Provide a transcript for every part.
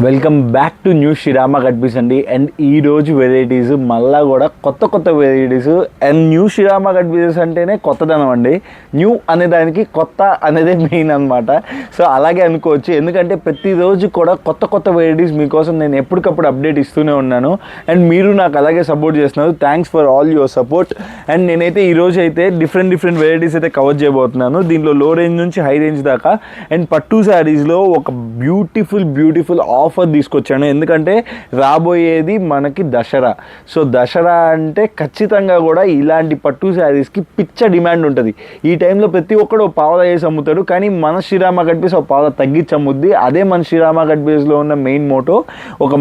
Welcome back to new Srirama cut piece అండి. And ఈరోజు varieties మళ్ళా కూడా కొత్త varieties. And new Srirama cut pieces అంటేనే కొత్తదనం అండి. న్యూ అనే దానికి కొత్త అనేదే మెయిన్ అనమాట. సో అలాగే అనుకోవచ్చు, ఎందుకంటే ప్రతిరోజు కూడా కొత్త వెరైటీస్ మీకోసం నేను ఎప్పటికప్పుడు అప్డేట్ ఇస్తూనే ఉన్నాను. అండ్ మీరు నాకు అలాగే సపోర్ట్ చేస్తున్నారు. Thanks for all your support. And నేనైతే ఈరోజు అయితే డిఫరెంట్ వెరైటీస్ అయితే కవర్ చేయబోతున్నాను. దీంట్లో లో రేంజ్ నుంచి హై రేంజ్ దాకా. అండ్ పట్టు శారీస్లో ఒక బ్యూటిఫుల్ ఆఫర్ తీసుకొచ్చాను. ఎందుకంటే రాబోయేది మనకి దసరా. సో దసరా అంటే ఖచ్చితంగా కూడా ఇలాంటి పట్టు శారీస్కి పిచ్చ డిమాండ్ ఉంటుంది. ఈ టైంలో ప్రతి ఒక్కడు పావలా వేసి అమ్ముతాడు, కానీ మన శ్రీరామ కట్ పీస్ ఒక పావలా తగ్గించి అమ్ముద్ది. అదే మన శ్రీరామ కట్ పీస్లో ఉన్న మెయిన్ మోటో. ఒక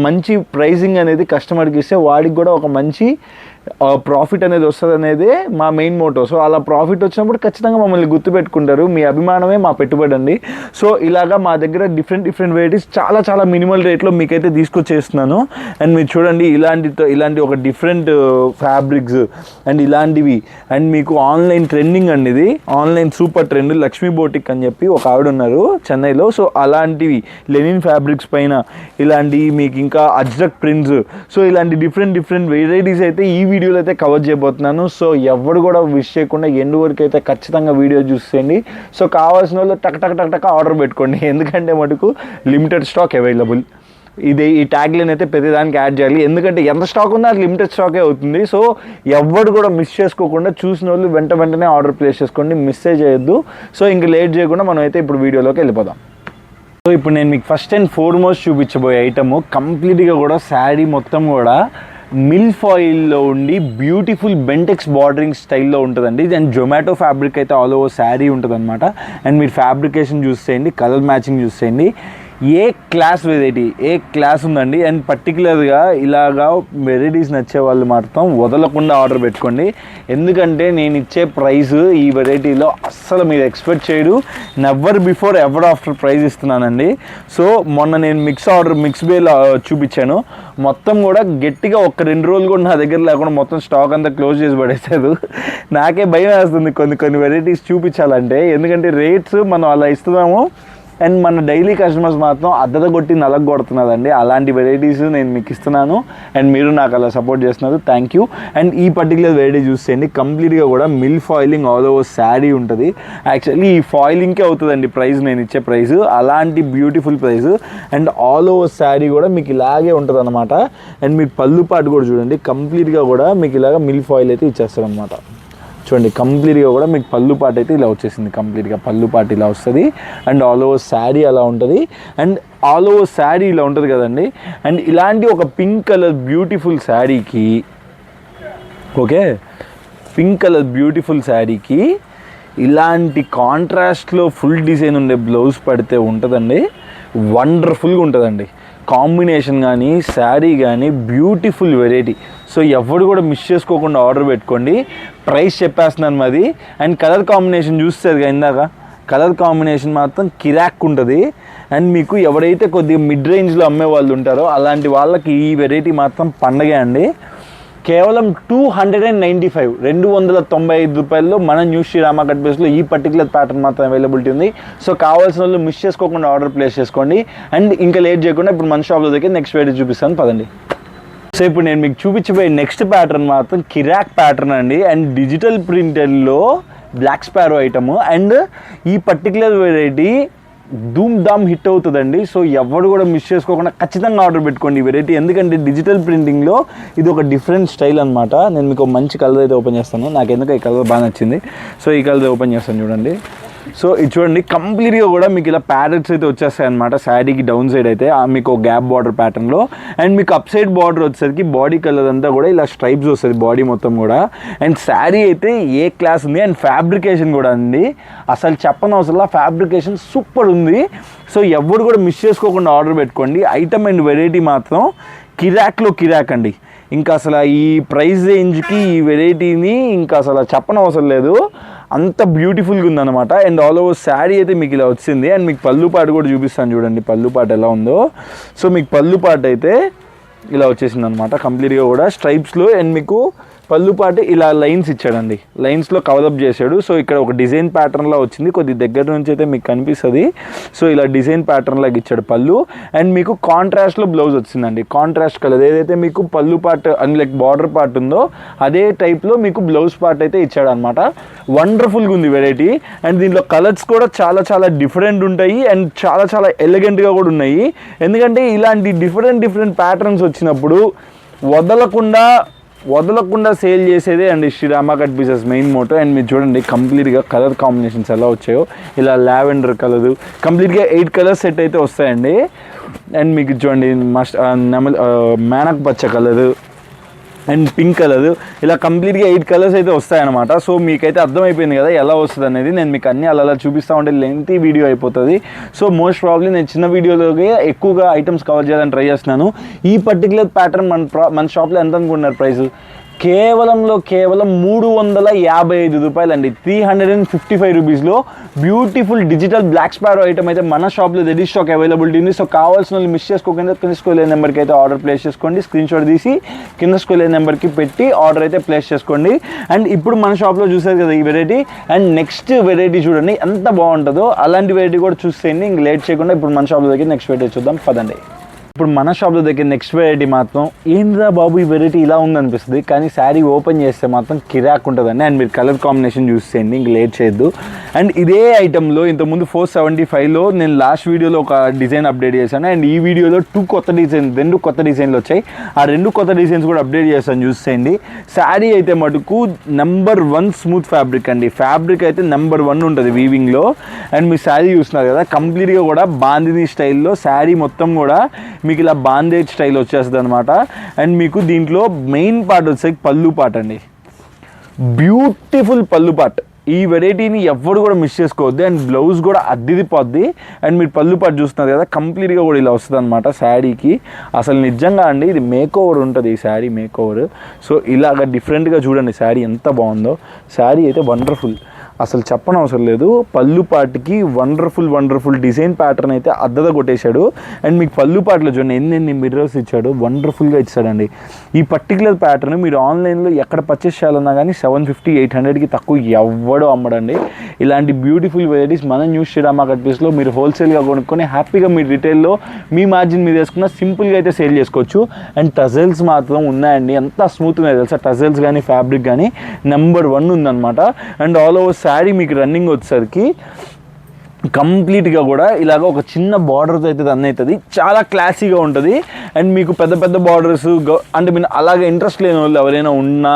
మంచి ప్రైజింగ్ అనేది కస్టమర్కి ఇస్తే వాడికి కూడా ఒక మంచి ప్రాఫిట్ అనేది వస్తుంది అనేదే మా మెయిన్ మోటో. సో అలా ప్రాఫిట్ వచ్చినప్పుడు ఖచ్చితంగా మమ్మల్ని గుర్తుపెట్టుకుంటారు. మీ అభిమానమే మా పెట్టుబడి అండి. సో ఇలాగా మా దగ్గర డిఫరెంట్ వెరైటీస్ చాలా మినిమల్ రేట్లో మీకైతే తీసుకొచ్చేస్తున్నాను. అండ్ మీరు చూడండి, ఇలాంటి ఒక డిఫరెంట్ ఫ్యాబ్రిక్స్ అండ్ ఇలాంటివి. అండ్ మీకు ఆన్లైన్ ట్రెండింగ్ అండి, ఇది online super trend. Lakshmi boutique అని చెప్పి ఒక ఆవిడ ఉన్నారు చెన్నైలో. సో అలాంటివి లెనిన్ ఫ్యాబ్రిక్స్ పైన ఇలాంటి మీకు ఇంకా అజ్రక్ ప్రింట్స్. సో ఇలాంటి డిఫరెంట్ వెరైటీస్ అయితే ఈ వీడియోలో అయితే కవర్ చేయబోతున్నాను. సో ఎవరు కూడా విష్ చేయకుండా ఎండ్ వరకు అయితే ఖచ్చితంగా వీడియో చూసేయండి. సో కావాల్సిన వాళ్ళు టక్ ఆర్డర్ పెట్టుకోండి, ఎందుకంటే మటుకు లిమిటెడ్ స్టాక్ అవైలబుల్. ఈ ట్యాగ్ లైన్ అయితే ప్రతిదానికి యాడ్ చేయాలి, ఎందుకంటే ఎంత స్టాక్ ఉందో అది లిమిటెడ్ స్టాకే అవుతుంది. సో ఎవరు కూడా మిస్ చేసుకోకుండా చూసిన వాళ్ళు వెంటనే ఆర్డర్ ప్లేస్ చేసుకోండి, మిస్ చేయొద్దు. సో ఇంక లేట్ చేయకుండా మనం అయితే ఇప్పుడు వీడియోలోకి వెళ్ళిపోదాం. సో ఇప్పుడు నేను మీకు ఫస్ట్ అండ్ ఫార్మోస్ట్ చూపించబోయే ఐటమ్ కంప్లీట్గా కూడా శారీ మొత్తం కూడా మిల్ ఫాయిల్లో ఉండి బ్యూటిఫుల్ బెంటెక్స్ బార్డరింగ్ స్టైల్లో ఉంటుందండి. అండ్ జొమాటో ఫ్యాబ్రిక్ అయితే ఆల్ ఓవర్ శారీ ఉంటుంది అనమాట. అండ్ మీరు ఫ్యాబ్రికేషన్ చూసేయండి, కలర్ మ్యాచింగ్ చూసేయండి. ఏ క్లాస్ వెరైటీ, ఏ క్లాస్ ఉందండి. అండ్ పర్టికులర్గా ఇలాగా వెరైటీస్ నచ్చే వాళ్ళు మాత్రం వదలకుండా ఆర్డర్ పెట్టుకోండి, ఎందుకంటే నేను ఇచ్చే ప్రైస్ ఈ వెరైటీలో అస్సలు మీరు ఎక్స్పెక్ట్ చేయరు. Never before ever after price ఇస్తున్నానండి. సో మొన్న నేను మిక్స్ బేలో చూపించాను, మొత్తం కూడా గట్టిగా ఒక 2 రోజులు కూడా నా దగ్గర లేకుండా మొత్తం స్టాక్ అంతా క్లోజ్ చేసి పడేసారు. నాకే భయం వేస్తుంది కొన్ని వెరైటీస్ చూపించాలంటే, ఎందుకంటే రేట్స్ మనం అలా ఇస్తున్నాము. అండ్ మన డైలీ కస్టమర్స్ మాత్రం అద్దదగొట్టి నలగొడుతున్నదండి. అలాంటి వెరైటీస్ నేను మీకు ఇస్తున్నాను, అండ్ మీరు నాకు అలా సపోర్ట్ చేస్తున్నారు. Thank you. అండ్ ఈ పర్టికులర్ వెరైటీ చూసేయండి, కంప్లీట్గా కూడా mill foiling all over sari ఉంటుంది. యాక్చువల్లీ ఈ ఫాయిలింగ్కే అవుతుందండి ప్రైస్, నేను ఇచ్చే ప్రైస్ అలాంటి beautiful price. And all over sari కూడా మీకు ఇలాగే ఉంటుంది అనమాట. అండ్ మీరు పళ్ళు పాటు కూడా చూడండి, కంప్లీట్గా కూడా మీకు ఇలాగ మిల్ ఫాయిల్ అయితే ఇచ్చేస్తారు అనమాట. చూడండి, కంప్లీట్గా కూడా మీకు పళ్ళు పాటు అయితే ఇలా వచ్చేసింది. కంప్లీట్గా పళ్ళు పాటు ఇలా వస్తుంది. అండ్ ఆల్ ఓవర్ శారీ అలా ఉంటుంది. అండ్ ఆల్ ఓవర్ శారీ ఇలా ఉంటుంది కదండి. అండ్ ఇలాంటి ఒక పింక్ కలర్ బ్యూటిఫుల్ శారీకి, ఓకే, పింక్ కలర్ బ్యూటిఫుల్ శారీకి ఇలాంటి కాంట్రాస్ట్లో ఫుల్ డిజైన్ ఉండే బ్లౌజ్ పడితే ఉంటుందండి, వండర్ఫుల్గా ఉంటుందండి. కాంబినేషన్ కానీ శారీ కానీ బ్యూటిఫుల్ వెరైటీ. సో ఎవరు కూడా మిస్ చేసుకోకుండా ఆర్డర్ పెట్టుకోండి. ప్రైస్ చెప్పేస్తున్నాను మాది. అండ్ కలర్ కాంబినేషన్ చూస్తారు ఇందాక, కలర్ కాంబినేషన్ మాత్రం కిరాక్ ఉంటుంది. అండ్ మీకు ఎవరైతే కొద్దిగా మిడ్ రేంజ్లో అమ్మే వాళ్ళు ఉంటారో అలాంటి వాళ్ళకి ఈ వెరైటీ మాత్రం పండగే అండి. కేవలం 295 295 రూపాయల్లో మన న్యూ శ్రీరామ కట్ పీస్లో ఈ పర్టికులర్ ప్యాటర్న్ మాత్రం అవైలబిలిటీ ఉంది. సో కావాల్సిన వాళ్ళు మిస్ చేసుకోకుండా ఆర్డర్ ప్లేస్ చేసుకోండి. అండ్ ఇంకా లేట్ చేయకుండా ఇప్పుడు మన షాప్లో దగ్గర నెక్స్ట్ వెరైటీ చూపిస్తాను, పదండి. సో ఇప్పుడు నేను మీకు చూపించబోయే నెక్స్ట్ ప్యాటర్న్ మాత్రం కిరాక్ ప్యాటర్న్ అండి. అండ్ డిజిటల్ ప్రింటెడ్లో బ్లాక్ స్పారో ఐటమ్. అండ్ ఈ particular variety Dhoom Dhaam hit అవుతుందండి. సో ఎవరు కూడా మిస్ చేసుకోకుండా ఖచ్చితంగా ఆర్డర్ పెట్టుకోండి ఈ వెరైటీ, ఎందుకంటే డిజిటల్ ప్రింటింగ్లో ఇది ఒక డిఫరెంట్ స్టైల్ అనమాట. నేను మీకు మంచి కలర్ అయితే ఓపెన్ చేస్తాను, నాకు ఎందుకు ఈ కలర్ బాగా నచ్చింది. సో ఈ కలర్ ఓపెన్ చేస్తాను చూడండి. సో ఇది చూడండి, కంప్లీట్గా కూడా మీకు ఇలా ప్యారెట్స్ అయితే వచ్చేస్తాయి అనమాట. శారీకి డౌన్ సైడ్ అయితే మీకు గ్యాప్ బార్డర్ ప్యాటర్న్లో. అండ్ మీకు అప్ సైడ్ బార్డర్ వచ్చేసరికి బాడీ కలర్ అంతా కూడా ఇలా స్ట్రైప్స్ వస్తుంది బాడీ మొత్తం కూడా. అండ్ శారీ అయితే ఏ క్లాస్ ఉంది. అండ్ ఫ్యాబ్రికేషన్ కూడా అండి అసలు చెప్పనవసరం, ఫ్యాబ్రికేషన్ సూపర్ ఉంది. సో ఎవరు కూడా మిస్ చేసుకోకుండా ఆర్డర్ పెట్టుకోండి. ఐటమ్ అండ్ వెరైటీ మాత్రం కిరాక్లో కిరాక్ అండి. ఇంకా అసలు ఈ ప్రైస్ రేంజ్కి ఈ వెరైటీని ఇంకా అసలు చెప్పనవసరం లేదు, అంత బ్యూటిఫుల్గా ఉందన్నమాట. అండ్ ఆల్ ఓవర్ శారీ అయితే మీకు ఇలా వచ్చింది. అండ్ మీకు పళ్ళు పాటు కూడా చూపిస్తాను చూడండి, పళ్ళు పాటు ఎలా ఉందో. సో మీకు పళ్ళు పాటు అయితే ఇలా వచ్చేసింది అనమాట, కంప్లీట్గా కూడా స్ట్రైప్స్లో. అండ్ మీకు పళ్ళు పాటు ఇలా లైన్స్ ఇచ్చాడండి, లైన్స్లో కవరప్ చేశాడు. సో ఇక్కడ ఒక డిజైన్ ప్యాటర్న్లా వచ్చింది, కొద్ది దగ్గర నుంచి అయితే మీకు కనిపిస్తుంది. సో ఇలా డిజైన్ ప్యాటర్న్ లాగా ఇచ్చాడు పళ్ళు. అండ్ మీకు కాంట్రాస్ట్లో బ్లౌజ్ వచ్చిందండి, కాంట్రాస్ట్ కలర్ ఏదైతే మీకు పళ్ళు part and like border part ఉందో అదే టైప్లో మీకు బ్లౌజ్ పార్ట్ అయితే ఇచ్చాడు అనమాట. వండర్ఫుల్గా ఉంది వెరైటీ. అండ్ దీంట్లో కలర్స్ కూడా చాలా చాలా డిఫరెంట్ ఉంటాయి అండ్ చాలా చాలా ఎలిగెంట్గా కూడా ఉన్నాయి. ఎందుకంటే ఇలాంటి డిఫరెంట్ ప్యాటర్న్స్ వచ్చినప్పుడు వదలకుండా సేల్ చేసేదే అండి Srirama cut pieces main motto. And మీరు చూడండి కంప్లీట్గా కలర్ కాంబినేషన్స్ ఎలా వచ్చాయో, ఇలా లావెండర్ కలర్ కంప్లీట్గా 8 కలర్స్ సెట్ అయితే వస్తాయండి. అండ్ మీకు చూడండి మేనక్ పచ్చ కలరు అండ్ పింక్ కలర్, ఇలా కంప్లీట్గా 8 కలర్స్ అయితే వస్తాయన్నమాట. సో మీకైతే అర్థమైపోయింది కదా ఎలా వస్తుంది అనేది. నేను మీకు అన్నీ అలా చూపిస్తూ ఉంటే లెంతీ వీడియో అయిపోతుంది. సో మోస్ట్ ప్రాబ్లీ నేను చిన్న వీడియోలోకి ఎక్కువగా ఐటమ్స్ కవర్ చేయాలని ట్రై చేస్తున్నాను. ఈ పర్టికులర్ ప్యాటర్న్ మన షాప్లో ఎంత అనుకుంటున్నారు ప్రైస్? కేవలం 355 రూపాయలు అండి, 355 రూపీస్లో beautiful digital black sparrow item అయితే మన షాప్లో రెడీ స్టాక్ అవైలబిలిటీ ఉంది. సో కావాల్సిన వాళ్ళు మిస్ చేసుకోకుండా కింద స్క్రోల్ అయ్యే నెంబర్కి అయితే ఆర్డర్ ప్లేస్ చేసుకోండి. స్క్రీన్ షాట్ తీసి కింద స్క్రోల్ అయ్యే నెంబర్కి పెట్టి ఆర్డర్ అయితే ప్లేస్ చేసుకోండి. అండ్ ఇప్పుడు మన షాప్లో చూసారు కదా ఈ వెరైటీ, అండ్ నెక్స్ట్ వెరైటీ చూడండి ఎంత బాగుంటుందో. అలాంటి వెరైటీ కూడా చూసేయండి. ఇంక లేట్ చేయకుండా ఇప్పుడు మన షాప్లో దగ్గర నెక్స్ట్ వెరైటీ చూద్దాం పదండి. ఇప్పుడు మన షాప్లో దగ్గర నెక్స్ట్ వెరైటీ మాత్రం ఏంద్రా బాబు ఈ వెరైటీ ఇలా ఉందనిపిస్తుంది, కానీ శారీ ఓపెన్ చేస్తే మాత్రం కిరాక్ ఉంటుందండి. అండ్ మీరు కలర్ కాంబినేషన్ చూసేయండి, ఇంక లేట్ చేయొద్దు. అండ్ ఇదే ఐటెంలో ఇంతకుముందు 475లో నేను లాస్ట్ వీడియోలో ఒక డిజైన్ అప్డేట్ చేశాను. అండ్ ఈ వీడియోలో 2 కొత్త డిజైన్లు వచ్చాయి. ఆ 2 కొత్త డిజైన్స్ కూడా అప్డేట్ చేస్తాను చూసేయండి. శారీ అయితే మటుకు నెంబర్ 1 స్మూత్ ఫ్యాబ్రిక్ అండి, ఫ్యాబ్రిక్ అయితే నెంబర్ 1 ఉంటుంది వీవింగ్లో. అండ్ మీ శారీ చూస్తున్నారు కదా కంప్లీట్గా కూడా బాందిని స్టైల్లో శారీ మొత్తం కూడా మీకు ఇలా బాందేజ్ స్టైల్ వచ్చేస్తుంది అనమాట. అండ్ మీకు దీంట్లో మెయిన్ పార్ట్ వచ్చేసి పళ్ళు పార్ట్ అండి, బ్యూటిఫుల్ పళ్ళు పార్ట్. ఈ వెరైటీని ఎవ్వరు కూడా మిస్ చేసుకోవద్దు. అండ్ బ్లౌజ్ కూడా అద్దిరిపోద్ది. అండ్ మీరు పళ్ళు పాటు చూస్తున్నారు కదా కంప్లీట్గా కూడా ఇలా వస్తుంది అనమాట శారీకి. అసలు నిజంగా అండి ఇది మేకోవర్ ఉంటుంది, ఈ శారీ మేకోవర్. సో ఇలాగ డిఫరెంట్గా చూడండి శారీ ఎంత బాగుందో. శారీ అయితే వండర్ఫుల్, అసలు చెప్పనవసరం లేదు. పళ్ళు పాటికి వండర్ఫుల్ డిజైన్ ప్యాటర్న్ అయితే అద్దద కొట్టేశాడు. అండ్ మీకు పళ్ళు పాటలో చూడండి ఎన్ని మిర్రర్స్ ఇచ్చాడు, వండర్ఫుల్గా ఇచ్చాడండి. ఈ పర్టికులర్ ప్యాటర్న్ మీరు ఆన్లైన్లో ఎక్కడ పర్చేస్ చేయాలన్నా కానీ 750-800కి తక్కువ ఎవ్వడో అమ్మడండి. ఇలాంటి బ్యూటిఫుల్ వెరైటీస్ మన న్యూ శ్రీరామ కట్ పీస్లో మీరు హోల్సేల్గా కొనుక్కొని హ్యాపీగా మీరు రిటైల్లో మీ మార్జిన్ మీద వేసుకున్న సింపుల్గా అయితే సేల్ చేసుకోవచ్చు. అండ్ టజల్స్ మాత్రం ఉన్నాయండి, ఎంత స్మూత్గా తెలుసా టజల్స్ కానీ ఫ్యాబ్రిక్ కానీ నెంబర్ 1 ఉందన్నమాట. అండ్ ఆల్ ఓవర్ శారీ మీకు రన్నింగ్ వచ్చేసరికి కంప్లీట్గా కూడా ఇలాగ ఒక చిన్న బార్డర్తో అయితే రన్ అవుతుంది, చాలా క్లాసీగా ఉంటుంది. అండ్ మీకు పెద్ద బార్డర్స్ అంటే మీరు అలాగే ఇంట్రెస్ట్ లేని వాళ్ళు ఎవరైనా ఉన్నా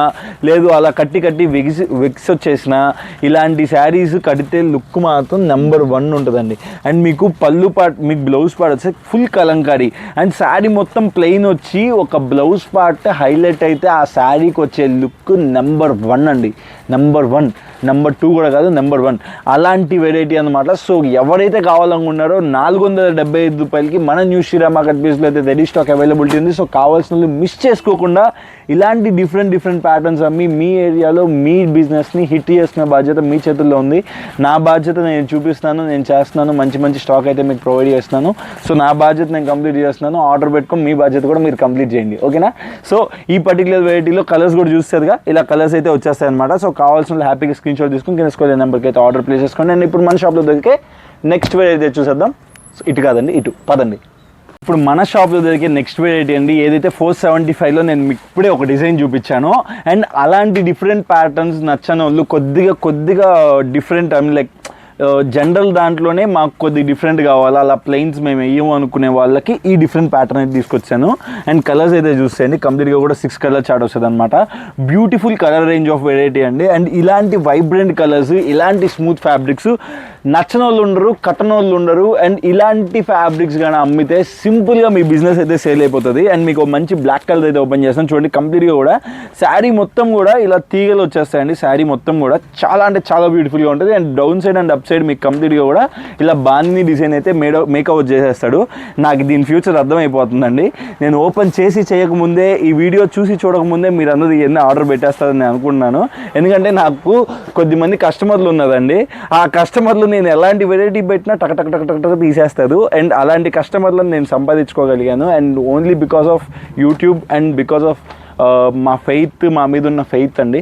లేదు అలా కట్టి వెక్స్ వచ్చేసిన ఇలాంటి శారీస్ కడితే లుక్ మాత్రం నెంబర్ 1 ఉంటుందండి. అండ్ మీకు పళ్ళు పార్ట్ మీకు బ్లౌజ్ పార్ట్ వచ్చి ఫుల్ కలంకారీ. అండ్ శారీ మొత్తం ప్లెయిన్ వచ్చి ఒక బ్లౌజ్ పార్ట్ హైలైట్ అయితే ఆ శారీకి వచ్చే లుక్ నెంబర్ 1 అండి, నెంబర్ 1, నెంబర్ 2 కూడా కాదు, నెంబర్ 1 అలాంటి వెరైటీ అనమాట. సో ఎవరైతే కావాలనుకున్నారో 475 రూపాయలకి మన న్యూ శ్రీరామ కట్ పీస్లో అయితే రెడీ స్టాక్ అవైలబిలిటీ ఉంది. సో కావాల్సిన మిస్ చేసుకోకుండా ఇలాంటి డిఫరెంట్ ప్యాటర్న్స్ అమ్మి మీ ఏరియాలో మీ బిజినెస్ని హిట్ చేసిన బాధ్యత మీ చేతుల్లో ఉంది. నా బాధ్యత నేను చూపిస్తాను, నేను చేస్తున్నాను, మంచి స్టాక్ అయితే మీకు ప్రొవైడ్ చేస్తున్నాను. సో నా బాధ్యత నేను కంప్లీట్ చేస్తున్నాను. ఆర్డర్ పెట్టుకొని మీ బాధ్యత కూడా మీరు కంప్లీట్ చేయండి, ఓకేనా? సో ఈ పర్టికులర్ వెరైటీలో కలర్స్ కూడా చూస్తారుగా, ఇలా కలర్స్ అయితే వచ్చేస్తాయి అనమాట. సో కావాల్సిన హ్యాపీగా స్క్రీన్ షాట్ తీసుకుని కింద స్క్రోల్ నెంబర్కి అయితే ఆర్డర్ ప్లేస్ చేసుకోండి. అండ్ ఇప్పుడు మన షాప్లో దొరికే నెక్స్ట్ వెరైటీ చూసేద్దాం. ఇటు కాదండి, ఇటు పదండి. ఇప్పుడు మన షాప్లో దొరికే నెక్స్ట్ వెరైటీ అండి, ఏదైతే 475లో నేను మీకు ఇప్పుడే ఒక డిజైన్ చూపించాను. అండ్ అలాంటి డిఫరెంట్ ప్యాటర్న్స్ నచ్చని వాళ్ళు కొద్దిగా డిఫరెంట్ లైక్ జనరల్ దాంట్లోనే మాకు కొద్ది డిఫరెంట్ కావాలి, అలా ప్లెయిన్స్ మేము వేయము అనుకునే వాళ్ళకి ఈ డిఫరెంట్ ప్యాటర్న్ అయితే తీసుకొచ్చాను. అండ్ కలర్స్ అయితే చూసేయండి కంప్లీట్గా కూడా 6 కలర్ చార్ట్ వస్తుంది అనమాట. Beautiful colour range of variety అండి. అండ్ ఇలాంటి వైబ్రెంట్ కలర్స్, ఇలాంటి స్మూత్ ఫ్యాబ్రిక్స్ నచ్చని వాళ్ళు ఉండరు, కట్టని వాళ్ళు ఉండరు. అండ్ ఇలాంటి ఫ్యాబ్రిక్స్ కానీ అమ్మితే సింపుల్గా మీ బిజినెస్ అయితే సేల్ అయిపోతుంది. అండ్ మీకు మంచి బ్లాక్ కలర్ అయితే ఓపెన్ చేస్తాను చూడండి. కంప్లీట్గా కూడా శారీ మొత్తం కూడా ఇలా తీగలు వచ్చేస్తాయండి. శారీ మొత్తం కూడా చాలా బ్యూటిఫుల్గా ఉంటుంది. And down side and up side మీకు కంప్లీట్గా కూడా ఇలా బాందిని డిజైన్ అయితే మేకప్ చేసేస్తాడు. నాకు దీని ఫ్యూచర్ అర్థమైపోతుందండి. నేను ఓపెన్ చేసి చేయకముందే, ఈ వీడియో చూసి చూడకముందే మీరు అందరూ ఎన్ని ఆర్డర్ పెట్టేస్తారని నేను అనుకుంటున్నాను. ఎందుకంటే నాకు కొద్దిమంది కస్టమర్లు ఉన్నదండి, ఆ కస్టమర్లు నేను ఎలాంటి వెరైటీ పెట్టినా టక్ తీసేస్తారు. అండ్ అలాంటి కస్టమర్లను నేను సంపాదించుకోగలిగాను. And only because of YouTube and because of మా ఫెయిత్, మా మీద ఉన్న ఫెయిత్ అండి.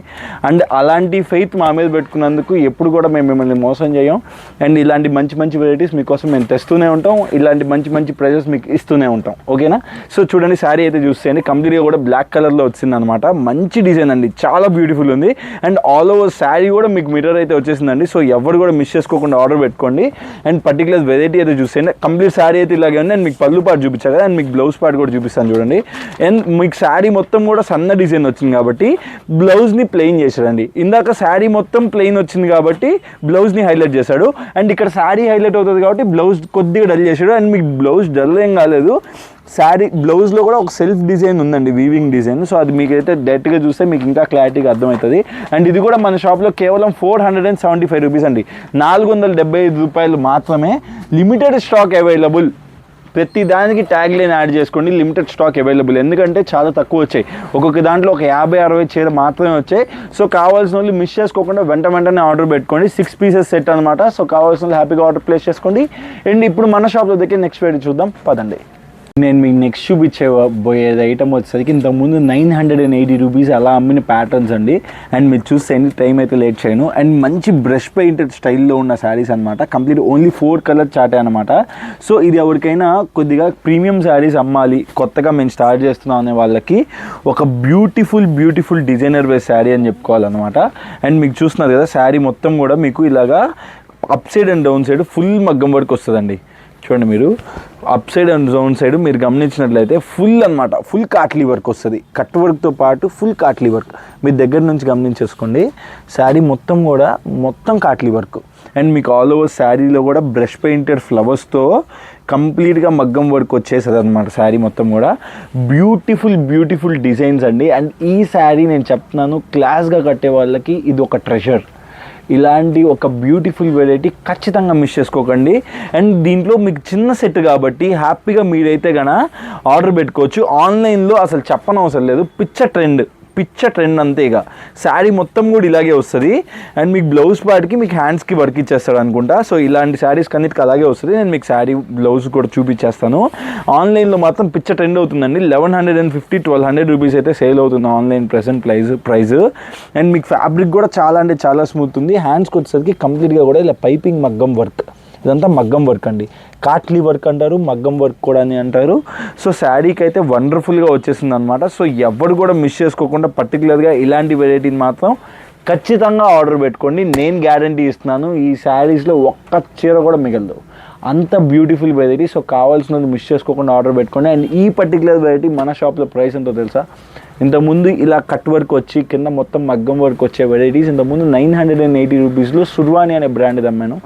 అండ్ అలాంటి ఫెయిత్ మా మీద పెట్టుకున్నందుకు ఎప్పుడు కూడా మేము మిమ్మల్ని మోసం చేయం. అండ్ ఇలాంటి మంచి మంచి వెరైటీస్ మీకోసం మేము తెస్తూనే ఉంటాం, ఇలాంటి మంచి మంచి ప్రైజెస్ మీకు ఇస్తూనే ఉంటాం. ఓకేనా? సో చూడండి, శారీ అయితే చూసేయండి, కంప్లీట్గా కూడా బ్లాక్ కలర్లో వచ్చింది అనమాట. మంచి డిజైన్ అండి, చాలా బ్యూటిఫుల్ ఉంది. అండ్ ఆల్ ఓవర్ శారీ కూడా మీకు మిర్రర్ అయితే వచ్చేసిందండి. సో ఎవరు కూడా మిస్ చేసుకోకుండా ఆర్డర్ పెట్టుకోండి. అండ్ పర్టికులర్ వెరైటీ అయితే చూసేయండి. కంప్లీట్ శారీ అయితే ఇలాగే ఉంది. అండ్ మీకు పళ్ళు పాటు చూపించారు కదా, అండ్ మీకు బ్లౌజ్ పార్ట్ కూడా చూపిస్తాను చూడండి. అండ్ మీకు శారీ మొత్తం కూడా సన్న డిజైన్ వచ్చింది కాబట్టి బ్లౌజ్ని ప్లెయిన్ చేశాడండి. ఇందాక శారీ మొత్తం ప్లెయిన్ వచ్చింది కాబట్టి బ్లౌజ్ని హైలైట్ చేశాడు. అండ్ ఇక్కడ శారీ హైలైట్ అవుతుంది కాబట్టి బ్లౌజ్ కొద్దిగా డల్ చేశాడు. అండ్ మీకు బ్లౌజ్ డల్ ఏం కాలేదు, శారీ బ్లౌజ్లో కూడా ఒక సెల్ఫ్ డిజైన్ ఉందండి, వీవింగ్ డిజైన్. సో అది మీకైతే డైరెక్ట్గా చూస్తే మీకు ఇంకా క్లారిటీగా అర్థమవుతుంది. అండ్ ఇది కూడా మన షాప్లో కేవలం 475 రూపీస్ అండి, 475 రూపాయలు మాత్రమే. Limited stock available. ప్రతి దానికి ట్యాగ్ లైన్ యాడ్ చేసుకోండి, లిమిటెడ్ స్టాక్ అవైలబుల్. ఎందుకంటే చాలా తక్కువ వచ్చాయి, ఒక్కొక్క దాంట్లో ఒక 50-60 చీర మాత్రమే వచ్చాయి. సో కావాల్సిన వాళ్ళు మిస్ చేసుకోకుండా వెంటనే ఆర్డర్ పెట్టుకోండి. 6 పీసెస్ సెట్ అనమాట. సో కావాల్సిన వాళ్ళు హ్యాపీగా ఆర్డర్ ప్లేస్ చేసుకోండి. అండ్ ఇప్పుడు మన షాప్లో దగ్గర నెక్స్ట్ వెరైటీ చూద్దాం పదండి. నేను మీకు నెక్స్ట్ చూపించబోయేది ఐటమ్ వచ్చేసరికి ఇంతకుముందు 980 రూపీస్ అలా అమ్మిన ప్యాటర్న్స్ అండి. అండ్ మీరు చూస్తే టైం అయితే లేట్ చేయను. అండ్ మంచి బ్రష్ పెయింటెడ్ స్టైల్లో ఉన్న శారీస్ అనమాట. కంప్లీట్ ఓన్లీ 4 కలర్ చాటే అనమాట. సో ఇది ఎవరికైనా కొద్దిగా ప్రీమియం శారీస్ అమ్మాలి, కొత్తగా మేము స్టార్ట్ చేస్తున్నాం అనే వాళ్ళకి ఒక బ్యూటిఫుల్ డిజైనర్ వేర్ శారీ అని చెప్పుకోవాలన్నమాట. అండ్ మీకు చూస్తున్నారు కదా, శారీ మొత్తం కూడా మీకు ఇలాగా up side and down side full మగ్గం వర్క్ వస్తుందండి. చూడండి, మీరు up side and down side మీరు గమనించినట్లయితే ఫుల్ కాట్లీ వర్క్ వస్తుంది. కట్ వర్క్తో పాటు ఫుల్ కాట్లీ వర్క్ మీ దగ్గర నుంచి గమనించేసుకోండి. శారీ మొత్తం కాట్లీ వర్క్. అండ్ మీకు ఆల్ ఓవర్ శారీలో కూడా బ్రష్ పెయింటెడ్ ఫ్లవర్స్తో కంప్లీట్గా మగ్గం వర్క్ వచ్చేస్తుంది అనమాట. శారీ మొత్తం కూడా బ్యూటిఫుల్ డిజైన్స్ అండి. అండ్ ఈ శారీ నేను చెప్తున్నాను, క్లాస్గా కట్టే వాళ్ళకి ఇది ఒక ట్రెజర్. ఇలాంటి ఒక బ్యూటిఫుల్ వెరైటీ ఖచ్చితంగా మిస్ చేసుకోకండి. అండ్ దీంట్లో మీకు చిన్న సెట్ కాబట్టి హ్యాపీగా మీరైతే గన ఆర్డర్ పెట్టుకోవచ్చు. ఆన్లైన్లో అసలు చెప్పనవసరం లేదు, పిచ్చ ట్రెండ్ అంతే. ఇక శారీ మొత్తం కూడా ఇలాగే వస్తుంది. అండ్ మీకు బ్లౌజ్ పార్ట్కి మీకు హ్యాండ్స్కి వర్క్ ఇచ్చేస్తాడు అనుకుంటా. సో ఇలాంటి శారీస్ కన్నిటికి అలాగే వస్తుంది. నేను మీకు శారీ బ్లౌజ్ కూడా చూపించేస్తాను. ఆన్లైన్లో మాత్రం పిచ్చ ట్రెండ్ అవుతుందండి. 1150-1200 రూపీస్ అయితే సేల్ అవుతుంది ఆన్లైన్ ప్రెసెంట్ ప్రైస్. అండ్ మీకు ఫ్యాబ్రిక్ కూడా చాలా స్మూత్ ఉంది. హ్యాండ్స్కి వచ్చేసరికి కంప్లీట్గా కూడా ఇలా పైపింగ్ మగ్గం వర్క్, ఇదంతా మగ్గం వర్క్ అండి. కాట్లీ వర్క్ అంటారు, మగ్గం వర్క్ కూడా అని అంటారు. సో శారీకి అయితే వండర్ఫుల్గా వచ్చేసింది అనమాట. సో ఎవరు కూడా మిస్ చేసుకోకుండా పర్టికులర్గా ఇలాంటి వెరైటీని మాత్రం ఖచ్చితంగా ఆర్డర్ పెట్టుకోండి. నేను గ్యారంటీ ఇస్తున్నాను, ఈ శారీస్లో ఒక్క చీర కూడా మిగలదు, అంత బ్యూటిఫుల్ వెరైటీ. సో కావాల్సిన మిస్ చేసుకోకుండా ఆర్డర్ పెట్టుకోండి. అండ్ ఈ పర్టికులర్ వెరైటీ మన షాప్లో ప్రైస్ ఎంతో తెలుసా? ఇంతకుముందు ఇలా కట్ వర్క్ వచ్చి కింద మొత్తం మగ్గం వర్క్ వచ్చే వెరైటీస్ ఇంతకుముందు 980 రూపీస్లో సుర్వాణి అనే బ్రాండ్ అమ్మాను.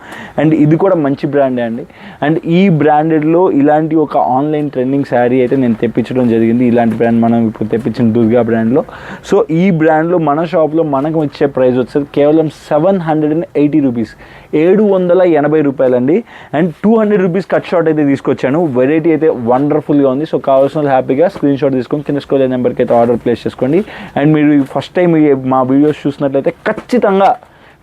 అండ్ ఇది కూడా మంచి బ్రాండే అండి. అండ్ ఈ బ్రాండెడ్లో ఇలాంటి ఒక ఆన్లైన్ ట్రెండింగ్ శారీ అయితే నేను తెప్పించడం జరిగింది. ఇలాంటి బ్రాండ్ మనం ఇప్పుడు తెప్పించిన దుర్గా బ్రాండ్లో. సో ఈ బ్రాండ్లో మన షాప్లో మనకు వచ్చే ప్రైస్ వచ్చేది కేవలం 780 రూపీస్, 780 రూపాయలండి. అండ్ 200 రూపీస్ కట్ షాట్ అయితే తీసుకొచ్చాను. వెరైటీ అయితే వండర్ఫుల్గా ఉంది. సో కావాల్సిన హ్యాపీగా స్క్రీన్ షాట్ తీసుకొని కింద స్క్రోల్ నెంబర్కి అయితే ఆర్డర్ ప్లేస్ చేసుకోండి. అండ్ మీరు ఫస్ట్ టైం మా వీడియోస్ చూసినట్లయితే ఖచ్చితంగా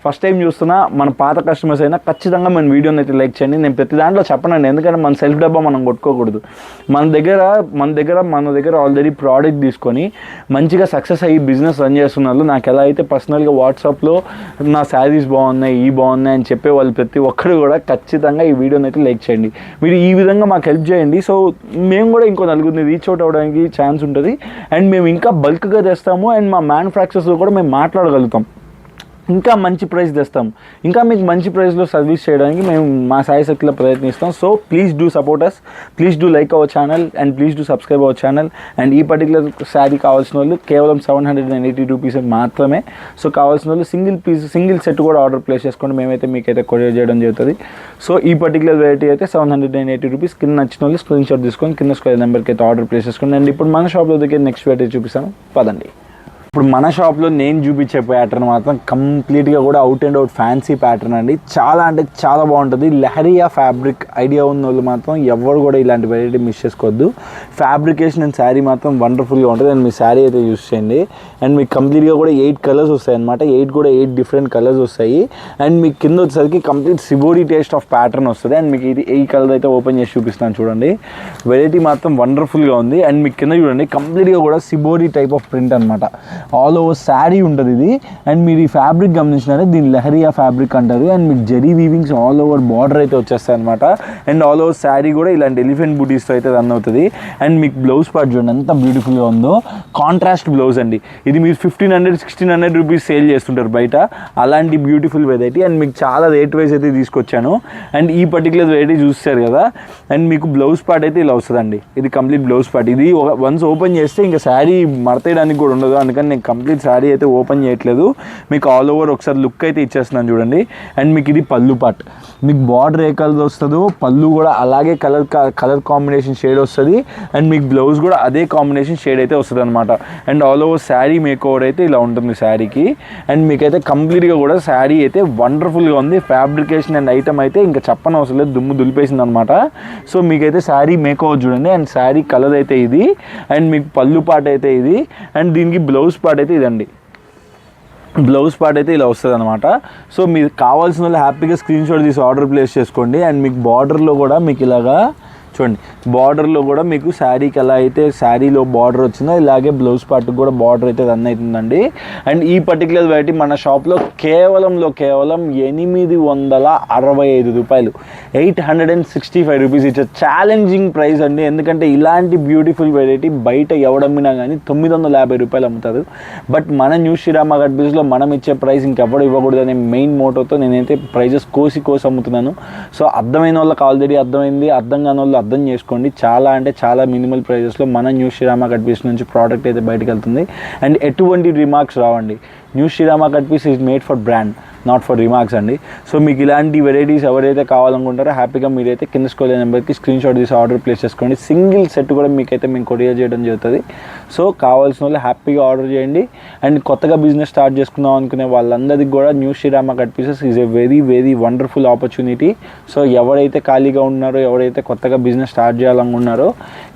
ఫస్ట్ టైం చూస్తున్నా మన పాత కస్టమర్స్ అయినా ఖచ్చితంగా మన వీడియోని అయితే లైక్ చేయండి. నేను ప్రతి దాంట్లో చెప్పనండి, ఎందుకంటే మన సెల్ఫ్ డబ్బా మనం కొట్టుకోకూడదు. మన దగ్గర ఆల్రెడీ ప్రోడక్ట్ తీసుకొని మంచిగా సక్సెస్ అయ్యి బిజినెస్ రన్ చేస్తున్నారు. నాకు ఎలా అయితే పర్సనల్గా వాట్సాప్లో నా శారీస్ బాగున్నాయి అని చెప్పే వాళ్ళు ప్రతి ఒక్కరు కూడా ఖచ్చితంగా ఈ వీడియోని అయితే లైక్ చేయండి. మీరు ఈ విధంగా మాకు హెల్ప్ చేయండి. సో మేము కూడా ఇంకో నలుగురిని రీచ్ అవుట్ అవ్వడానికి ఛాన్స్ ఉంటుంది. అండ్ మేము ఇంకా బల్క్గా తెస్తాము. అండ్ మా మ్యానుఫ్యాక్చర్స్లో కూడా మేము మాట్లాడగలుగుతాం, ఇంకా మంచి ప్రైస్ తెస్తాం, ఇంకా మీకు మంచి ప్రైస్లో సర్వీస్ చేయడానికి మేము మా శాయశక్తిలో ప్రయత్నిస్తాం. So please do support us, please do like our channel and please do subscribe our channel. And ఈ పర్టికులర్ శారీ కావాల్సిన వాళ్ళు కేవలం 780 రూపీస్ మాత్రమే. సో కావాల్సిన వాళ్ళు సింగిల్ సెట్ కూడా ఆర్డర్ ప్లేస్ చేసుకోండి, మేమైతే మీకైతే కొరియర్ చేయడం జరుగుతుంది. సో ఈ పర్టికులర్ వెరైటీ అయితే 780 రూపీస్. కింద నచ్చిన వాళ్ళు స్క్రీన్ షాట్ తీసుకొని కింద స్క్వేర్ నెంబర్కి అయితే ఆర్డర్ ప్లేస్ చేసుకోండి. అండ్ ఇప్పుడు మన షాప్లో దగ్గర నెక్స్ట్ వెరైటీ చూపిస్తాను పదండి. ఇప్పుడు మన షాప్లో నేను చూపించే ప్యాటర్న్ మాత్రం కంప్లీట్గా కూడా out and out fancy pattern అండి. చాలా అంటే చాలా బాగుంటుంది. లెహరియా ఫ్యాబ్రిక్ ఐడియా ఉన్న వాళ్ళు మాత్రం ఎవరు కూడా ఇలాంటి వెరైటీ మిస్ చేసుకోవద్దు. ఫ్యాబ్రికేషన్ అండ్ శారీ మాత్రం వండర్ఫుల్గా ఉంటుంది. అండ్ మీ శారీ అయితే యూస్ చేయండి. అండ్ మీకు కంప్లీట్గా కూడా 8 కలర్స్ వస్తాయి అనమాట. 8 డిఫరెంట్ కలర్స్ వస్తాయి. అండ్ మీకు కింద వచ్చేసరికి complete shibori taste of pattern వస్తుంది. అండ్ మీకు ఇది 8 కలర్ అయితే ఓపెన్ చేసి చూపిస్తాను చూడండి. వెరైటీ మాత్రం వండర్ఫుల్గా ఉంది. అండ్ మీకు కింద చూడండి కంప్లీట్గా కూడా సిబోరీ టైప్ ఆఫ్ ప్రింట్ అనమాట. ఆల్ ఓవర్ శారీ ఉంటుంది ఇది. అండ్ మీరు ఈ ఫ్యాబ్రిక్ గమనించినారే దీన్ని లెహరియా ఫ్యాబ్రిక్ అంటారు. అండ్ మీకు జరీ వీవింగ్స్ ఆల్ ఓవర్ బార్డర్ అయితే వచ్చేస్తాయి అనమాట. అండ్ ఆల్ ఓవర్ శారీ కూడా ఇలాంటి ఎలిఫెంట్ బూటీస్తో అయితే రన్ అవుతుంది. అండ్ మీకు బ్లౌజ్ పార్ట్ చూడండి ఎంత బ్యూటిఫుల్గా ఉందో. కాంట్రాస్ట్ బ్లౌజ్ అండి. ఇది మీరు 1500-1600 రూపీస్ సేల్ చేస్తుంటారు బయట. అలాంటి బ్యూటిఫుల్ వెరైటీ. అండ్ మీకు చాలా రేట్ వైజ్ అయితే తీసుకొచ్చాను. అండ్ ఈ పర్టికులర్ వెరైటీ చూస్తారు కదా. అండ్ మీకు బ్లౌజ్ పార్ట్ అయితే ఇలా వస్తుందండి. ఇది కంప్లీట్ బ్లౌజ్ పార్ట్. ఇది వన్స్ ఓపెన్ చేస్తే ఇంకా శారీ మడతేయడానికి కూడా ఉండదు. అందుకని నేను కంప్లీట్ శారీ అయితే ఓపెన్ చేయట్లేదు. మీకు ఆల్ ఓవర్ ఒకసారి లుక్ అయితే ఇచ్చేస్తున్నాను చూడండి. అండ్ మీకు ఇది పళ్ళు పార్ట్. మీకు బార్డర్ ఏ కలర్ వస్తుందో పళ్ళు కూడా అలాగే కలర్ కాంబినేషన్ షేడ్ వస్తుంది. అండ్ మీకు బ్లౌజ్ కూడా అదే కాంబినేషన్ షేడ్ అయితే వస్తుంది అనమాట. And all over sari make over అయితే ఇలా ఉంటుంది శారీకి. అండ్ మీకైతే కంప్లీట్గా కూడా శారీ అయితే వండర్ఫుల్గా ఉంది. ఫ్యాబ్రికేషన్ అండ్ ఐటమ్ అయితే ఇంకా చెప్పని అవసరం లేదు, దుమ్ము దులిపేసింది అనమాట. సో మీకైతే శారీ మేక్ ఓవర్ చూడండి. అండ్ శారీ కలర్ అయితే ఇది. అండ్ మీకు పళ్ళు పార్ట్ అయితే ఇది. అండ్ దీనికి బ్లౌజ్ పార్ట్ అయితే ఇదండి. బ్లౌజ్ పార్ట్ అయితే ఇలా వస్తుంది అనమాట. సో మీకు కావాల్సిన వాళ్ళు హ్యాపీగా స్క్రీన్ షాట్ తీసి ఆర్డర్ ప్లేస్ చేసుకోండి. అండ్ మీకు బార్డర్లో కూడా మీకు ఇలాగా చూడండి, బార్డర్లో కూడా మీకు శారీకి ఎలా అయితే శారీలో బార్డర్ వచ్చిందో ఇలాగే బ్లౌజ్ పార్ట్కి కూడా బార్డర్ అయితే రన్ అవుతుందండి. అండ్ ఈ పర్టికులర్ వెరైటీ మన షాప్లో కేవలం 865 రూపాయలు, 865 రూపీస్. ఇట్స్ ఛాలెంజింగ్ ప్రైస్ అండి. ఎందుకంటే ఇలాంటి బ్యూటిఫుల్ వెరైటీ బయట ఎవడమ్మినా కానీ 950 రూపాయలు అమ్ముతారు. బట్ మన న్యూ శ్రీరామ గడ్బీస్లో మనం ఇచ్చే ప్రైస్ ఇంకెవడు ఇవ్వకూడదు అనే మెయిన్ మోటోతో నేనైతే ప్రైజెస్ కోసి అమ్ముతున్నాను. సో అర్థమైన వాళ్ళకి ఆల్రెడీ అర్థమైంది, అర్థం కాని వాళ్ళు అర్థం చేసుకోండి. చాలా అంటే చాలా మినిమల్ ప్రైజెస్లో మన న్యూ శ్రీరామ కట్ పీస్ నుంచి ప్రోడక్ట్ అయితే బయటకు వెళ్తుంది. అండ్ ఎటువంటి రిమార్క్స్ రావండి. New Srirama cut piece is made for brand, not for remarks అండి. సో మీకు ఇలాంటి వెరైటీస్ ఎవరైతే కావాలనుకుంటారో హ్యాపీగా మీరైతే కింద స్క్రోల్ నెంబర్కి స్క్రీన్ షాట్ తీసి ఆర్డర్ ప్లేస్ చేసుకోండి. సింగిల్ సెట్ కూడా మీకైతే మేము కొరియర్ చేయడం జరుగుతుంది. సో కావాల్సిన వాళ్ళు హ్యాపీగా ఆర్డర్ చేయండి. అండ్ కొత్తగా బిజినెస్ స్టార్ట్ చేసుకుందాం అనుకునే వాళ్ళందరికీ కూడా new Srirama cut pieces is a very very wonderful opportunity. So ఎవరైతే ఖాళీగా ఉన్నారో, ఎవరైతే కొత్తగా బిజినెస్ స్టార్ట్ చేయాలనుకున్నారో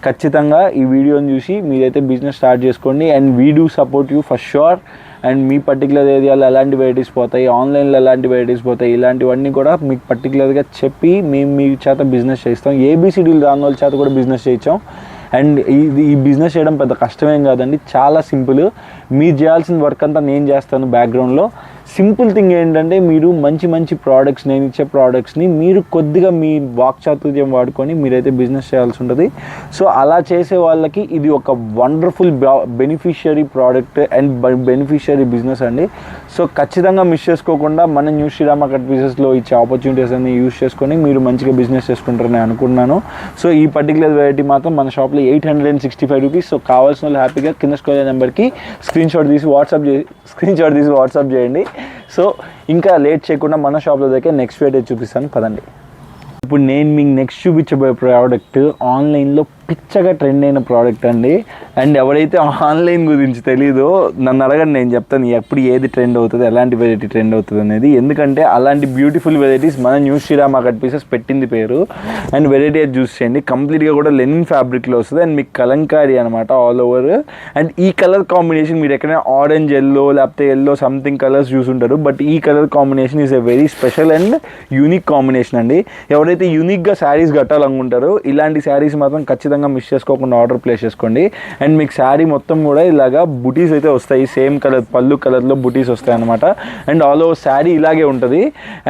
ఖచ్చితంగా ఈ వీడియోని చూసి మీరైతే బిజినెస్ స్టార్ట్ చేసుకోండి. And we do support you for sure. And me particular ఏరియాలో ఎలాంటి వెరైటీస్ పోతాయి, ఆన్లైన్లో ఎలాంటి వెరైటీస్ పోతాయి, ఇలాంటివన్నీ కూడా మీకు పర్టికులర్గా చెప్పి మేము మీ చేత బిజినెస్ చేస్తాం. ఏబిసిడీలు రాని వాళ్ళ చేత కూడా బిజినెస్ చేయించాం. అండ్ ఈ బిజినెస్ చేయడం పెద్ద కష్టమేం కాదండి, చాలా సింపుల్. మీరు చేయాల్సిన వర్క్ అంతా నేను చేస్తాను బ్యాక్గ్రౌండ్లో. సింపుల్ థింగ్ ఏంటంటే మీరు మంచి ప్రోడక్ట్స్, నేను ఇచ్చే ప్రోడక్ట్స్ని మీరు కొద్దిగా మీ వాక్చాతుర్యం వాడుకొని మీరైతే బిజినెస్ చేయాల్సి ఉంటుంది. సో అలా చేసే వాళ్ళకి ఇది ఒక wonderful beneficiary product and beneficiary business అండి. సో ఖచ్చితంగా మిస్ చేసుకోకుండా మన న్యూ శ్రీరామ కట్ పీసెస్లో ఇచ్చే ఆపర్చునిటీస్ అన్ని యూస్ చేసుకొని మీరు మంచిగా బిజినెస్ చేసుకుంటారని అనుకుంటున్నాను. సో ఈ పర్టికులర్ వెరైటీ మాత్రం మన షాప్లో 865 రూపీస్. సో కావాల్సిన వాళ్ళు హ్యాపీగా కింద స్క్రోల్ నెంబర్కి స్క్రీన్ షాట్ తీసి వాట్సాప్ చేయండి. సో ఇంకా లేట్ చేయకుండా మన షాప్లో దగ్గర నెక్స్ట్ వెరైటీ చూపిస్తాను పదండి. ఇప్పుడు నేను మీకు నెక్స్ట్ చూపించబోయే ప్రోడక్ట్ ఆన్లైన్లో పిచ్చగా ట్రెండ్ అయిన ప్రోడక్ట్ అండి. అండ్ ఎవరైతే ఆన్లైన్ గురించి తెలీదో నన్ను అడగండి, నేను చెప్తాను ఎప్పుడు ఏది ట్రెండ్ అవుతుంది, ఎలాంటి వెరైటీ ట్రెండ్ అవుతుంది అనేది. ఎందుకంటే అలాంటి బ్యూటిఫుల్ వెరైటీస్ మన న్యూ శ్రీరామ కట్ పీసెస్ పెట్టింది పేరు. అండ్ వెరైటీ అది చూస్ చేయండి, కంప్లీట్గా కూడా లెనిన్ ఫ్యాబ్రిక్లో వస్తుంది. అండ్ మీకు కలంకారీ అనమాట ఆల్ ఓవర్. అండ్ ఈ కలర్ కాంబినేషన్ మీరు ఎక్కడైనా ఆరెంజ్ ఎల్లో లేకపోతే ఎల్లో సంథింగ్ కలర్స్ చూసుంటారు. బట్ ఈ colour combination is a very special and unique combination అండి. ఎవరైతే యూనిక్గా శారీస్ కట్టాలనుకుంటారో ఇలాంటి శారీస్ మాత్రం ఖచ్చితంగా మిస్ చేసుకోకుండా ఆర్డర్ ప్లేస్ చేసుకోండి. అండ్ మీకు శారీ మొత్తం కూడా ఇలాగా బుటీస్ అయితే వస్తాయి, సేమ్ కలర్ పళ్ళు కలర్లో బుటీస్ వస్తాయి అనమాట. అండ్ ఆల్ ఓవర్ శారీ ఇలాగే ఉంటుంది.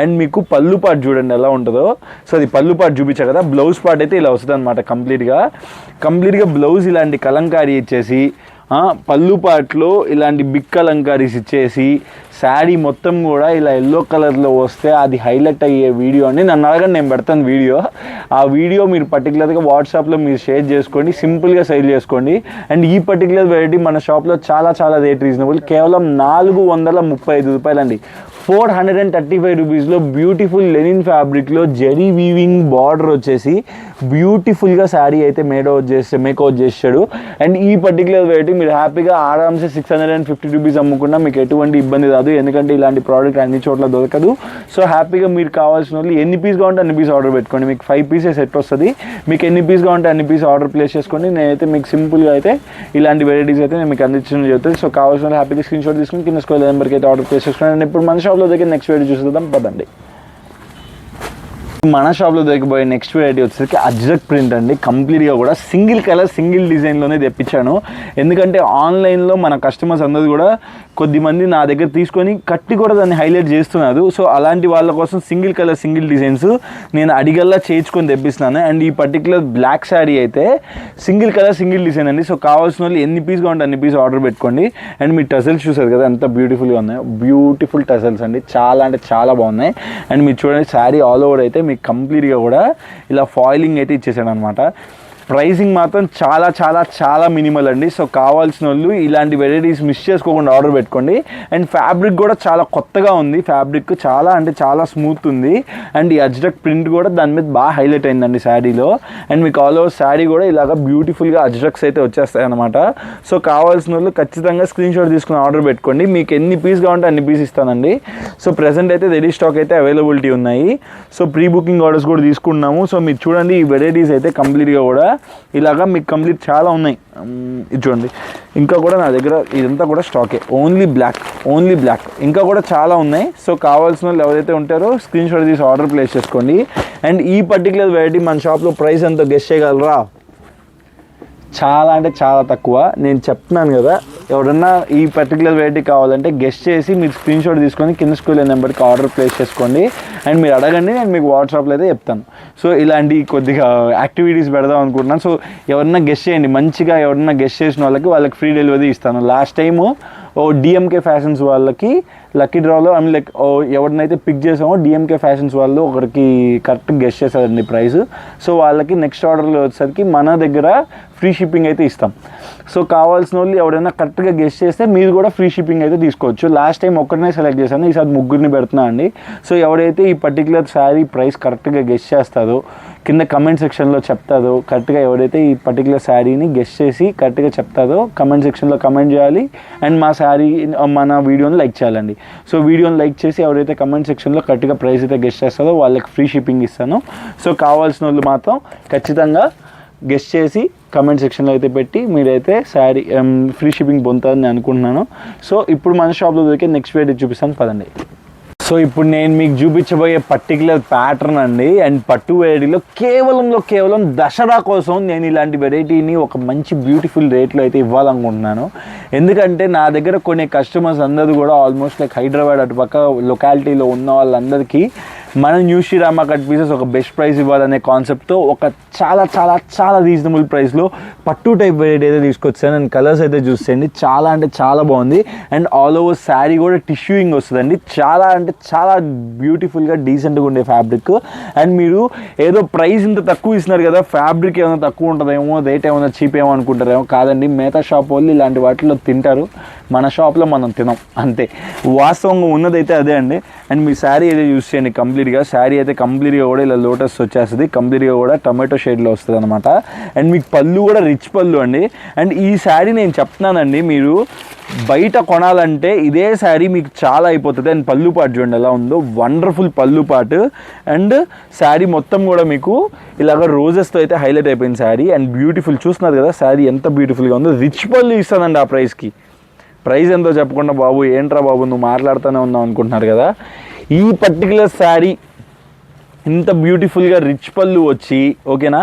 అండ్ మీకు పళ్ళు పార్ట్ చూడండి ఎలా ఉంటుందో. సో అది పళ్ళు పార్ట్ చూపించా కదా, బ్లౌజ్ పార్ట్ అయితే ఇలా వస్తుంది అనమాట. కంప్లీట్గా బ్లౌజ్ ఇలాంటి కలంకారీ ఇచ్చేసి పళ్ళు పార్ట్లో ఇలాంటి బిగ్ కలంకారీస్ ఇచ్చేసి శారీ మొత్తం కూడా ఇలా ఎల్లో కలర్లో వస్తే అది హైలైట్ అయ్యే వీడియో అని నన్ను అడగండి, నేను పెడతాను వీడియో. ఆ వీడియో మీరు పర్టికులర్గా వాట్సాప్లో మీరు షేర్ చేసుకోండి, సింపుల్గా సేల్ చేసుకోండి. అండ్ ఈ పర్టికులర్ వెరైటీ మన షాప్లో చాలా రేట్ రీజనబుల్, కేవలం 435 రూపాయలండి. 435 రూపీస్లో బ్యూటిఫుల్ లెనిన్ ఫ్యాబ్రిక్లో జరీ వీవింగ్ బార్డర్ వచ్చేసి బ్యూటిఫుల్గా శారీ అయితే మేకౌట్ చేస్తాడు. అండ్ ఈ పర్టికులర్ వెరైటీ మీరు హ్యాపీగా ఆరామ్సే 650 రూపీస్ అమ్ముకున్నా మీకు ఎటువంటి ఇబ్బంది రాదు, ఎందుకంటే ఇలాంటి ప్రోడక్ట్ అన్ని చోట్ల దొరకదు. సో హ్యాపీగా మీరు కావాల్సిన వాళ్ళు ఎన్ని పీస్ కావాలంటే అన్ని పీస్ ఆర్డర్ పెట్టుకోండి. మీకు 5 పీసెస్ సెట్ వస్తుంది, మీకు ఎన్ని పీస్ కావాలంటే అన్ని పీస్ ఆర్డర్ ప్లేస్ చేసుకోండి. నేనైతే మీకు సింపుల్గా అయితే ఇలాంటి వెరైటీస్ అయితే నేను మీకు అందించడం జరుగుతుంది. సో కావాల్సిన హ్యాపీగా స్క్రీన్ షాట్ తీసుకుని కింద స్క్రోల్ నెంబర్కి అయితే ఆర్డర్ ప్లేస్ చేసుకోండి. అండ్ ఇప్పుడు మన షాప్లో దగ్గర నెక్స్ట్ వీడియో చూసేద్దాం పదండి. మన షాప్లో దొరికిపోయే నెక్స్ట్ వెరైటీ వచ్చేసరికి అజ్రక్ ప్రింట్ అండి. కంప్లీట్గా కూడా సింగిల్ కలర్ సింగిల్ డిజైన్లోనే తెప్పించాను, ఎందుకంటే ఆన్లైన్లో మన కస్టమర్స్ అందరూ కూడా కొద్దిమంది నా దగ్గర తీసుకొని కట్టి కూడా దాన్ని హైలైట్ చేస్తున్నారు. సో అలాంటి వాళ్ళ కోసం సింగిల్ కలర్ సింగిల్ డిజైన్స్ నేను అడిగల్లా చేయించుకొని తెప్పిస్తున్నాను. అండ్ ఈ పర్టికులర్ బ్లాక్ శారీ అయితే సింగిల్ కలర్ సింగిల్ డిజైన్ అండి. సో కావాల్సిన వాళ్ళు ఎన్ని పీస్ కావాలంటే అన్ని పీస్ ఆర్డర్ పెట్టుకోండి. అండ్ మీ టజల్స్ చూసారు కదా ఎంత బ్యూటిఫుల్గా ఉన్నాయి, బ్యూటిఫుల్ టజల్స్ అండి, చాలా అంటే చాలా బాగున్నాయి. అండ్ మీరు చూడండి శారీ ఆల్ ఓవర్ అయితే మీకు కంప్లీట్గా కూడా ఇలా ఫాయిలింగ్ అయితే ఇచ్చేసాడు అనమాట. ప్రైసింగ్ మాత్రం చాలా మినిమల్ అండి. సో కావాల్సిన వాళ్ళు ఇలాంటి వెరైటీస్ మిస్ చేసుకోకుండా ఆర్డర్ పెట్టుకోండి. అండ్ ఫ్యాబ్రిక్ కూడా చాలా కొత్తగా ఉంది, ఫ్యాబ్రిక్ చాలా అంటే చాలా స్మూత్ ఉంది. అండ్ ఈ అజ్రక్ ప్రింట్ కూడా దాని మీద బాగా హైలైట్ అయిందండి శారీలో. అండ్ మీకు ఆల్ ఓవర్ శారీ కూడా ఇలాగ బ్యూటిఫుల్గా అజ్రక్స్ అయితే వచ్చేస్తాయి అనమాట. సో కావాల్సిన వాళ్ళు ఖచ్చితంగా స్క్రీన్ షాట్ తీసుకుని ఆర్డర్ పెట్టుకోండి. మీకు ఎన్ని పీస్ కావాలంటే అన్ని పీస్ ఇస్తానండి. సో ప్రెసెంట్ అయితే రెడీ స్టాక్ అయితే అవైలబిలిటీ ఉన్నాయి. సో ప్రీ బుకింగ్ ఆర్డర్స్ కూడా తీసుకున్నాము. సో మీరు చూడండి ఈ వెరైటీస్ అయితే కంప్లీట్గా కూడా ఇలాగా మీకు కంప్లీట్ చాలా ఉన్నాయి. ఇది చూడండి, ఇంకా కూడా నా దగ్గర ఇదంతా కూడా స్టాకే, ఓన్లీ బ్లాక్ ఇంకా కూడా చాలా ఉన్నాయి. సో కావాల్సిన వాళ్ళు ఎవరైతే ఉంటారో స్క్రీన్ షాట్ తీసి ఆర్డర్ ప్లేస్ చేసుకోండి. అండ్ ఈ పర్టికులర్ వెరైటీ మన షాప్లో ప్రైస్ ఎంతో గెస్ చేయగలరా? చాలా అంటే చాలా తక్కువ. నేను చెప్తున్నాను కదా, ఎవరన్నా ఈ పర్టికులర్ వెరైటీ కావాలంటే గెస్ట్ చేసి మీరు స్క్రీన్ షాట్ తీసుకొని కింద స్కూల్ నెంబర్కి ఆర్డర్ ప్లేస్ చేసుకోండి. అండ్ మీరు అడగండి, నేను మీకు వాట్సాప్లో అయితే చెప్తాను. సో ఇలాంటి కొద్దిగా యాక్టివిటీస్ పెడదాం అనుకుంటున్నాను. సో ఎవరన్నా గెస్ట్ చేయండి, మంచిగా ఎవరన్నా గెస్ట్ చేసిన వాళ్ళకి ఫ్రీ డెలివరీ ఇస్తాను. లాస్ట్ టైము డిఎంకే ఫ్యాషన్స్ వాళ్ళకి లక్కీ డ్రాలో లైక్ ఎవరినైతే పిక్ చేసామో డిఎంకే ఫ్యాషన్స్ వాళ్ళు ఒకరికి కరెక్ట్ గెస్ట్ చేశారండి ప్రైస్. సో వాళ్ళకి నెక్స్ట్ ఆర్డర్లో వచ్చేసరికి మన దగ్గర ఫ్రీ షిప్పింగ్ అయితే ఇస్తాం. సో కావాల్సిన వాళ్ళు ఎవరైనా కరెక్ట్గా గెస్ట్ చేస్తే మీరు కూడా ఫ్రీ షిప్పింగ్ అయితే తీసుకోవచ్చు. లాస్ట్ టైం ఒక్కరినే సెలెక్ట్ చేశాను, ఈసారి ముగ్గురిని పెడుతున్నా అండి. సో ఎవరైతే ఈ పర్టికులర్ శారీ ప్రైస్ కరెక్ట్గా గెస్ట్ చేస్తారో కింద కమెంట్ సెక్షన్లో చెప్తారో, కరెక్ట్గా ఎవరైతే ఈ పర్టికులర్ శారీని గెస్ట్ చేసి కరెక్ట్గా చెప్తారో కమెంట్ సెక్షన్లో కమెంట్ చేయాలి. అండ్ మన వీడియోని లైక్ చేయాలండి. సో వీడియోని లైక్ చేసి ఎవరైతే కమెంట్ సెక్షన్లో కరెక్ట్గా ప్రైస్ అయితే గెస్ట్ చేస్తారో వాళ్ళకి ఫ్రీ షిప్పింగ్ ఇస్తాను. సో కావాల్సిన వాళ్ళు మాత్రం ఖచ్చితంగా గెస్ట్ చేసి కమెంట్ సెక్షన్లో అయితే పెట్టి మీరైతే శారీ ఫ్రీ షిప్పింగ్ పొందుతారని అనుకుంటున్నాను. సో ఇప్పుడు మన షాప్లో దొరికే నెక్స్ట్ వెరైటీ చూపిస్తాను పదండి. సో ఇప్పుడు నేను మీకు చూపించబోయే పర్టికులర్ ప్యాటర్న్ అండి. అండ్ పట్టు వెరైటీలో కేవలం దసరా కోసం నేను ఇలాంటి వెరైటీని ఒక మంచి బ్యూటిఫుల్ రేట్లో అయితే ఇవ్వాలనుకుంటున్నాను. ఎందుకంటే నా దగ్గర కొన్ని కస్టమర్స్ అందరూ కూడా ఆల్మోస్ట్ లైక్ హైదరాబాద్ అటుపక్క లొకాలిటీలో ఉన్న వాళ్ళందరికీ మన న్యూ శ్రీరామ కట్ పీసెస్ ఒక బెస్ట్ ప్రైస్ ఇవ్వాలనే కాన్సెప్ట్తో ఒక చాలా రీజనబుల్ ప్రైస్లో పట్టు టైప్ వెరైటీ అయితే తీసుకొచ్చాను. అండ్ కలర్స్ అయితే చూసేయండి, చాలా అంటే చాలా బాగుంది. అండ్ ఆల్ ఓవర్ శారీ కూడా టిష్యూయింగ్ వస్తుందండి, చాలా అంటే చాలా బ్యూటిఫుల్గా డీసెంట్గా ఉండే ఫ్యాబ్రిక్. అండ్ మీరు ఏదో ప్రైస్ ఇంత తక్కువ ఇస్తున్నారు కదా, ఫ్యాబ్రిక్ ఏమైనా తక్కువ ఉంటుందేమో, రేట్ ఏమైనా చీప్ ఏమో అనుకుంటారేమో. కాదండి, మిగతా షాప్ వాళ్ళు ఇలాంటి వాటిలో తింటారు, మన షాప్లో మనం తినం, అంతే. వాస్తవంగా ఉన్నదైతే అదే అండి. అండ్ మీ శారీ అయితే యూస్ చేయండి కంప్లీట్గా. శారీ అయితే కంప్లీట్గా కూడా ఇలా లోటస్ వచ్చేస్తుంది, కంప్లీట్గా కూడా టొమాటో షేడ్లో వస్తుంది అనమాట. అండ్ మీకు పళ్ళు కూడా రిచ్ పళ్ళు అండి. అండ్ ఈ శారీ నేను చెప్తున్నానండి, మీరు బయట కొనాలంటే ఇదే శారీ మీకు చాలా అయిపోతుంది. అండ్ పళ్ళు పాటు చూడండి ఎలా ఉందో, వండర్ఫుల్ పళ్ళు పాటు. అండ్ శారీ మొత్తం కూడా మీకు ఇలాగ రోజెస్తో అయితే హైలైట్ అయిపోయింది శారీ. అండ్ బ్యూటిఫుల్, చూస్తున్నారు కదా శారీ ఎంత బ్యూటిఫుల్గా ఉందో. రిచ్ పళ్ళు ఇస్తుందండి ఆ ప్రైస్కి. ప్రైస్ ఎంతో చెప్పకుండా బాబు ఏంట్రా బాబు నువ్వు మాట్లాడుతూనే ఉన్నావు అనుకుంటున్నారు కదా. ఈ పర్టికులర్ శారీ ఇంత బ్యూటిఫుల్గా రిచ్ పళ్ళు వచ్చి, ఓకేనా,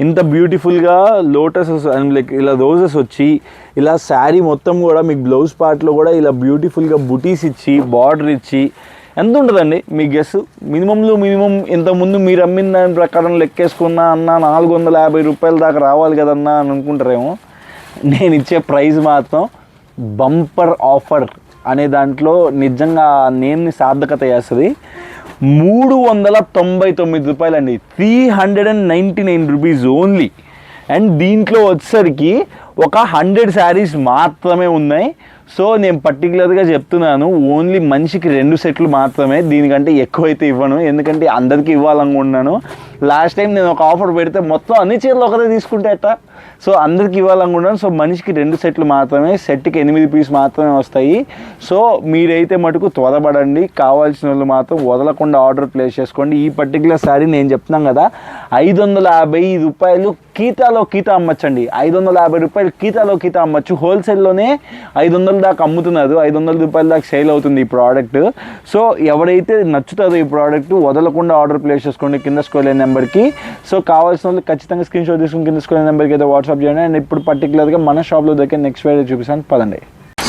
ఇంత బ్యూటిఫుల్గా లోటస్ లైక్ ఇలా రోజెస్ వచ్చి, ఇలా శారీ మొత్తం కూడా మీకు బ్లౌజ్ పార్ట్లో కూడా ఇలా బ్యూటిఫుల్గా బుటీస్ ఇచ్చి బార్డర్ ఇచ్చి ఎంత ఉంటుందండి మీ గెస్? మినిమం ఇంతకుముందు మీరు అమ్మిన దాని ప్రకారం లెక్కేసుకున్నా అన్న 450 రూపాయల దాకా రావాలి కదన్నా అని అనుకుంటారేమో. నేను ఇచ్చే ప్రైస్ మాత్రం బంపర్ ఆఫర్ అనే దాంట్లో నిజంగా నేమ్ని సార్థకత చేస్తుంది. 399 రూపాయలండి, 399 రూపీస్ ఓన్లీ. అండ్ దీంట్లో వచ్చేసరికి ఒక 100 శారీస్ మాత్రమే ఉన్నాయి. సో నేను పర్టికులర్గా చెప్తున్నాను, ఓన్లీ మనిషికి 2 సెట్లు మాత్రమే, దీనికంటే ఎక్కువైతే ఇవ్వను, ఎందుకంటే అందరికీ ఇవ్వాలనుకుంటున్నాను. లాస్ట్ టైం నేను ఒక ఆఫర్ పెడితే మొత్తం అన్ని చీరలు ఒకటే తీసుకుంటే అట్ట, సో అందరికి ఇవ్వాలనుకుంటున్నాను. సో మనిషికి 2 సెట్లు మాత్రమే, సెట్కి 8 పీస్ మాత్రమే వస్తాయి. సో మీరైతే మటుకు త్వరపడండి, కావాల్సిన వాళ్ళు మాత్రం వదలకుండా ఆర్డర్ ప్లేస్ చేసుకోండి. ఈ పర్టికులర్ శారీ నేను చెప్తున్నాను కదా, 550 రూపాయలు కీతాలో కీతా అమ్మచ్చండి. 550 రూపాయలు కీతాలో కీతా అమ్మచ్చు. హోల్సేల్లోనే 500 దాకా అమ్ముతున్నారు, 500 రూపాయల దాకా సేల్ అవుతుంది ఈ ప్రోడక్ట్. సో ఎవరైతే నచ్చుతుందో ఈ ప్రోడక్ట్ వదలకుండా ఆర్డర్ ప్లేస్ చేసుకోండి కింద స్క్రోల్ అయిన నెంబర్కి. సో కావాల్సిన వాళ్ళు ఖచ్చితంగా స్క్రీన్ షాట్ తీసుకుని కింద స్క్రోల్ అయిన నెంబర్కి అయితే వాట్సాప్ చేయండి. అండ్ ఇప్పుడు పర్టికులర్గా మన షాప్లో దగ్గర నెక్స్ట్ వీడియో చూపిస్తాను పదండి.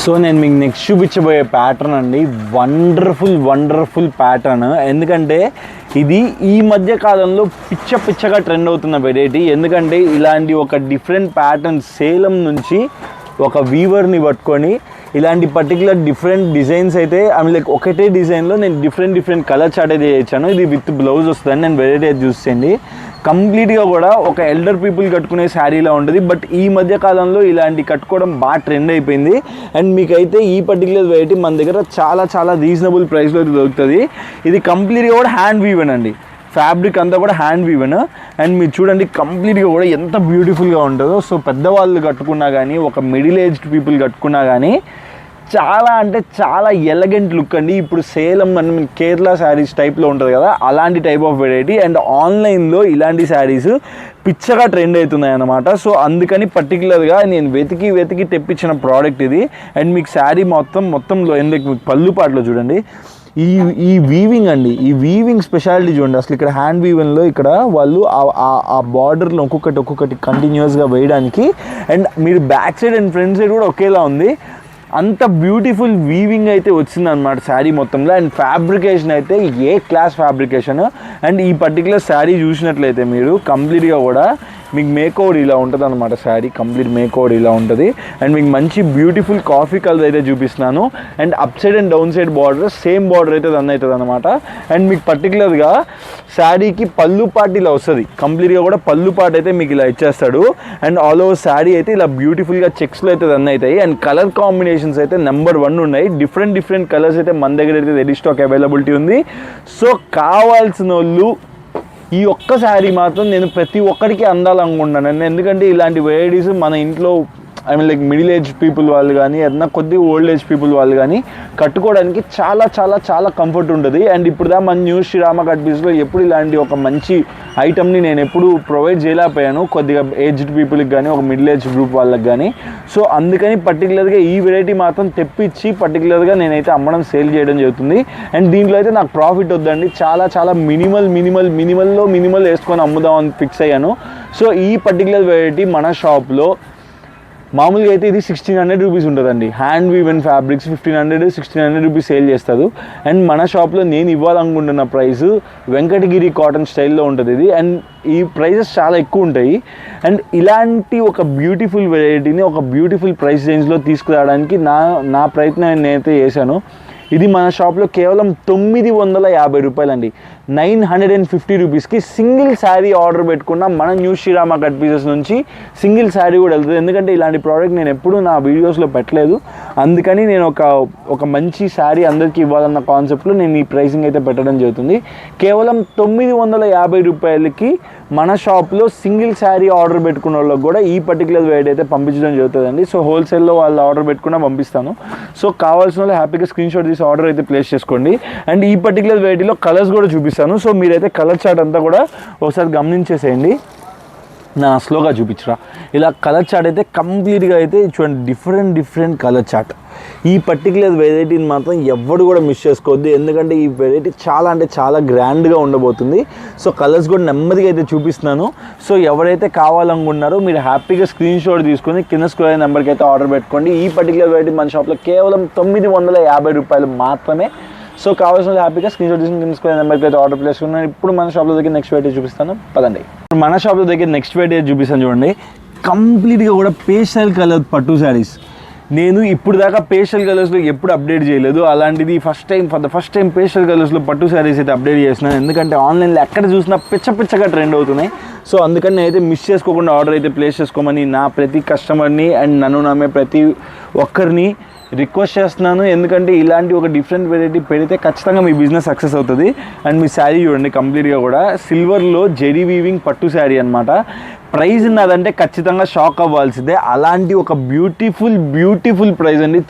సో నేను మీకు నెక్స్ట్ చూపించబోయే ప్యాటర్న్ అండి, వండర్ఫుల్ ప్యాటర్న్. ఎందుకంటే ఇది ఈ మధ్య కాలంలో పిచ్చగా ట్రెండ్ అవుతున్న వెరైటీ. ఎందుకంటే ఇలాంటి ఒక డిఫరెంట్ ప్యాటర్న్ సేలం నుంచి ఒక వీవర్ని పట్టుకొని ఇలాంటి పర్టికులర్ డిఫరెంట్ డిజైన్స్ అయితే లైక్ ఒకటే డిజైన్లో నేను డిఫరెంట్ కలర్ చార్ట్ అయితే చేయించాను. ఇది విత్ బ్లౌజ్ వస్తుందని నేను వెరైటీ అయితే చూసేయండి. కంప్లీట్గా కూడా ఒక ఎల్డర్ పీపుల్ కట్టుకునే శారీలా ఉంటుంది. బట్ ఈ మధ్య కాలంలో ఇలాంటి కట్టుకోవడం బాగా ట్రెండ్ అయిపోయింది. అండ్ మీకైతే ఈ పర్టికులర్ వెరైటీ మన దగ్గర చాలా రీజనబుల్ ప్రైస్లో దొరుకుతుంది. ఇది కంప్లీట్గా కూడా హ్యాండ్ వీవెన్ అండి, ఫ్యాబ్రిక్ అంతా కూడా హ్యాండ్ వీవెన్. అండ్ మీరు చూడండి కంప్లీట్గా కూడా ఎంత బ్యూటిఫుల్గా ఉంటుందో. సో పెద్దవాళ్ళు కట్టుకున్నా కానీ, ఒక మిడిల్ ఏజ్డ్ పీపుల్ కట్టుకున్నా కానీ చాలా అంటే చాలా ఎలగెంట్ లుక్ అండి. ఇప్పుడు సేలం అని కేరళ శారీస్ టైప్లో ఉంటుంది కదా, అలాంటి టైప్ ఆఫ్ వెరైటీ. అండ్ ఆన్లైన్లో ఇలాంటి శారీస్ పిచ్చగా ట్రెండ్ అవుతున్నాయి అన్నమాట. సో అందుకని పర్టికులర్గా నేను వెతికి తెప్పించిన ప్రోడక్ట్ ఇది. అండ్ మీకు శారీ మొత్తంలో ఎందుకు పళ్ళు పాటలో చూడండి ఈ వీవింగ్ అండి, ఈ వీవింగ్ స్పెషాలిటీ చూడండి. అసలు ఇక్కడ హ్యాండ్ వీవింగ్లో ఇక్కడ వాళ్ళు ఆ బార్డర్లో ఒక్కొక్కటి కంటిన్యూస్గా వేయడానికి. అండ్ మీరు back side and front side కూడా ఒకేలా ఉంది. అంత బ్యూటిఫుల్ వీవింగ్ అయితే వచ్చిందనమాట శారీ మొత్తంలో. అండ్ ఫ్యాబ్రికేషన్ అయితే ఏ క్లాస్ ఫ్యాబ్రికేషన్. అండ్ ఈ పర్టికులర్ శారీ చూసినట్లయితే మీరు కంప్లీట్గా కూడా మీకు మేకోవర్ ఇలా ఉంటుంది అనమాట. శారీ కంప్లీట్ మేకోవర్ ఇలా ఉంటుంది. అండ్ మీకు మంచి బ్యూటిఫుల్ కాఫీ కలర్ అయితే చూపిస్తున్నాను. And up side and down side border same border అయితే రన్ అవుతుంది అనమాట. అండ్ మీకు పర్టికులర్గా శారీకి పళ్ళు పాటు ఇలా వస్తుంది. కంప్లీట్గా కూడా పళ్ళు పాటు అయితే మీకు ఇలా ఇచ్చేస్తాడు. అండ్ ఆల్ ఓవర్ శారీ అయితే ఇలా బ్యూటిఫుల్గా చెక్స్లో అయితే రన్ అవుతాయి. అండ్ కలర్ కాంబినేషన్స్ అయితే నెంబర్ 1 ఉన్నాయి. డిఫరెంట్ కలర్స్ అయితే మన దగ్గర అయితే రెడీ స్టాక్ అవైలబిలిటీ ఉంది. సో కావాల్సిన వాళ్ళు ఈ ఒక్క శారీ మాత్రం నేను ప్రతి ఒక్కరికి అందాలనుకుంటున్నాను. ఎందుకంటే ఇలాంటి వెరైటీస్ మన ఇంట్లో లైక్ మిడిల్ ఏజ్ పీపుల్ వాళ్ళు కానీ ఏదన్నా కొద్దిగా ఓల్డ్ ఏజ్ పీపుల్ వాళ్ళు కానీ కట్టుకోవడానికి చాలా కంఫర్ట్ ఉంటుంది. అండ్ ఇప్పుడు మన న్యూ శ్రీరామ కట్ పీస్లో ఎప్పుడు ఇలాంటి ఒక మంచి ఐటమ్ని నేను ఎప్పుడు ప్రొవైడ్ చేయలేకపోయాను కొద్దిగా ఏజ్డ్ పీపుల్కి కానీ ఒక మిడిల్ ఏజ్ గ్రూప్ వాళ్ళకి కానీ. సో అందుకని పర్టికులర్గా ఈ వెరైటీ మాత్రం తెప్పించి పర్టికులర్గా నేనైతే అమ్మడం సేల్ చేయడం జరుగుతుంది. అండ్ దీంట్లో అయితే నాకు ప్రాఫిట్ వద్దండి, చాలా మినిమల్ వేసుకొని అమ్ముదామని ఫిక్స్ అయ్యాను. సో ఈ పర్టికులర్ వెరైటీ మన షాప్లో మామూలుగా అయితే ఇది 1600 రూపీస్ ఉంటుందండి. Hand woven fabrics 1500-1600 rupees sale చేస్తారు. అండ్ మన షాప్లో నేను ఇవ్వాలనుకుంటున్న ప్రైస్ వెంకటగిరి కాటన్ స్టైల్లో ఉంటుంది ఇది. అండ్ ఈ ప్రైజెస్ చాలా ఎక్కువ ఉంటాయి. అండ్ ఇలాంటి ఒక బ్యూటిఫుల్ వెరైటీని ఒక బ్యూటిఫుల్ ప్రైస్ రేంజ్లో తీసుకురావడానికి నా ప్రయత్నం నేనైతే చేశాను. ఇది మన షాప్లో కేవలం 950 రూపాయలండి, 950 రూపీస్కి సింగిల్ శారీ ఆర్డర్ పెట్టుకున్న మన న్యూ శ్రీరామ కట్ పీసెస్ నుంచి సింగిల్ శారీ కూడా వెళ్తుంది. ఎందుకంటే ఇలాంటి ప్రోడక్ట్ నేను ఎప్పుడూ నా వీడియోస్లో పెట్టలేదు. అందుకని నేను ఒక మంచి శారీ అందరికీ ఇవ్వాలన్న కాన్సెప్ట్లో నేను ఈ ప్రైసింగ్ అయితే పెట్టడం జరుగుతుంది. కేవలం 950 రూపాయలకి మన షాప్లో సింగిల్ శారీ ఆర్డర్ పెట్టుకున్న వాళ్ళకి కూడా ఈ పర్టికులర్ వెరైటీ అయితే పంపించడం జరుగుతుందండి. సో హోల్సేల్లో వాళ్ళు ఆర్డర్ పెట్టుకున్నా పంపిస్తాను. సో కావాల్సిన వాళ్ళు హ్యాపీగా స్క్రీన్ షాట్ తీసి ఆర్డర్ అయితే ప్లేస్ చేసుకోండి. అండ్ ఈ పర్టికులర్ వెరైటీలో కలర్స్ కూడా చూపిస్తాను. సో మీరైతే కలర్ చార్ట్ అంతా కూడా ఒకసారి గమనించేసేయండి. నా స్లోగా చూపించరా, ఇలా కలర్ చార్ట్ అయితే కంప్లీట్గా అయితే చూడండి, డిఫరెంట్ కలర్ చార్ట్. ఈ పర్టికులర్ వెరైటీని మాత్రం ఎవరు కూడా మిస్ చేసుకోవద్దు. ఎందుకంటే ఈ వెరైటీ చాలా గ్రాండ్గా ఉండబోతుంది. సో కలర్స్ కూడా నెమ్మదిగా అయితే చూపిస్తున్నాను. సో ఎవరైతే కావాలనుకుంటున్నారో మీరు హ్యాపీగా స్క్రీన్ షాట్ తీసుకొని కింద స్క్రోల్ నెంబర్కి అయితే ఆర్డర్ పెట్టుకోండి. ఈ పర్టికులర్ వెరైటీ మన షాప్లో కేవలం 950 రూపాయలు మాత్రమే. సో కావాల్సిన హ్యాపీగా స్క్రీన్ షాట్ తీసుకుని కింద స్క్రోల్ నెంబర్కి అయితే ఆర్డర్ ప్లేస్ చేసుకున్నాను. ఇప్పుడు మన షాప్లో దగ్గర నెక్స్ట్ వెరైటీ చూపిస్తాను పదండి. మన షాప్లో దగ్గర నెక్స్ట్ వెరైటీ చూపిస్తాను చూడండి. కంప్లీట్గా కూడా పేస్టల్ కలర్ పట్టు శారీస్. నేను ఇప్పుడు దాకా పేస్టల్ కలర్స్లో ఎప్పుడు అప్డేట్ చేయలేదు, అలాంటిది for the first time pastel కలర్స్లో పట్టు శారీస్ అయితే అప్డేట్ చేస్తున్నాను. ఎందుకంటే ఆన్లైన్లో ఎక్కడ చూసినా పిచ్చగా ట్రెండ్ అవుతున్నాయి. సో అందుకని అయితే మిస్ చేసుకోకుండా ఆర్డర్ అయితే ప్లేస్ చేసుకోమని నా ప్రతి కస్టమర్ని అండ్ నన్ను నమ్మే ప్రతి ఒక్కరిని రిక్వెస్ట్ చేస్తున్నాను. ఎందుకంటే ఇలాంటి ఒక డిఫరెంట్ వెరైటీ పెడితే ఖచ్చితంగా మీ బిజినెస్ సక్సెస్ అవుతుంది. అండ్ మీ శారీ చూడండి కంప్లీట్గా కూడా సిల్వర్లో జెరీ వీవింగ్ పట్టు శారీ అనమాట. ప్రైస్ ఉన్నదంటే ఖచ్చితంగా షాక్ అవ్వాల్సిందే. అలాంటి ఒక బ్యూటిఫుల్ ప్రైస్ అండి.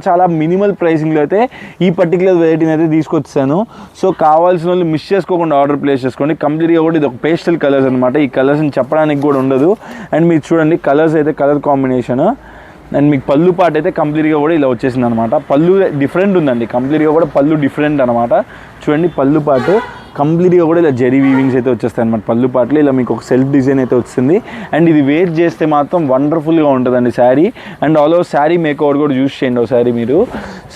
చాలా మినిమల్ ప్రైసింగ్లో అయితే ఈ పర్టికులర్ వెరైటీని అయితే తీసుకొచ్చాను. సో కావాల్సిన వాళ్ళు మిస్ చేసుకోకుండా ఆర్డర్ ప్లేస్ చేసుకోండి. కంప్లీట్గా కూడా ఇది ఒక పేస్టల్ కలర్స్ అనమాట. ఈ కలర్స్ని చెప్పడానికి కూడా ఉండదు. అండ్ మీరు చూడండి కలర్స్ అయితే కలర్ కాంబినేషన్. అండ్ మీకు పళ్ళు పాట అయితే కంప్లీట్గా కూడా ఇలా వచ్చేసింది అనమాట. పళ్ళు డిఫరెంట్ ఉందండి, కంప్లీట్గా కూడా పళ్ళు డిఫరెంట్ అనమాట. చూడండి పళ్ళు పాటు కంప్లీట్గా కూడా ఇలా జెరీ వీవింగ్స్ అయితే వచ్చేస్తాయి అనమాట. పళ్ళు పాటలు ఇలా మీకు ఒక సెల్ఫ్ డిజైన్ అయితే వస్తుంది. అండ్ ఇది వేర్ చేస్తే మాత్రం వండర్ఫుల్గా ఉంటుందండి sari. And all over sari makeover కూడా చూస్ చేయండి ఒకసారి మీరు.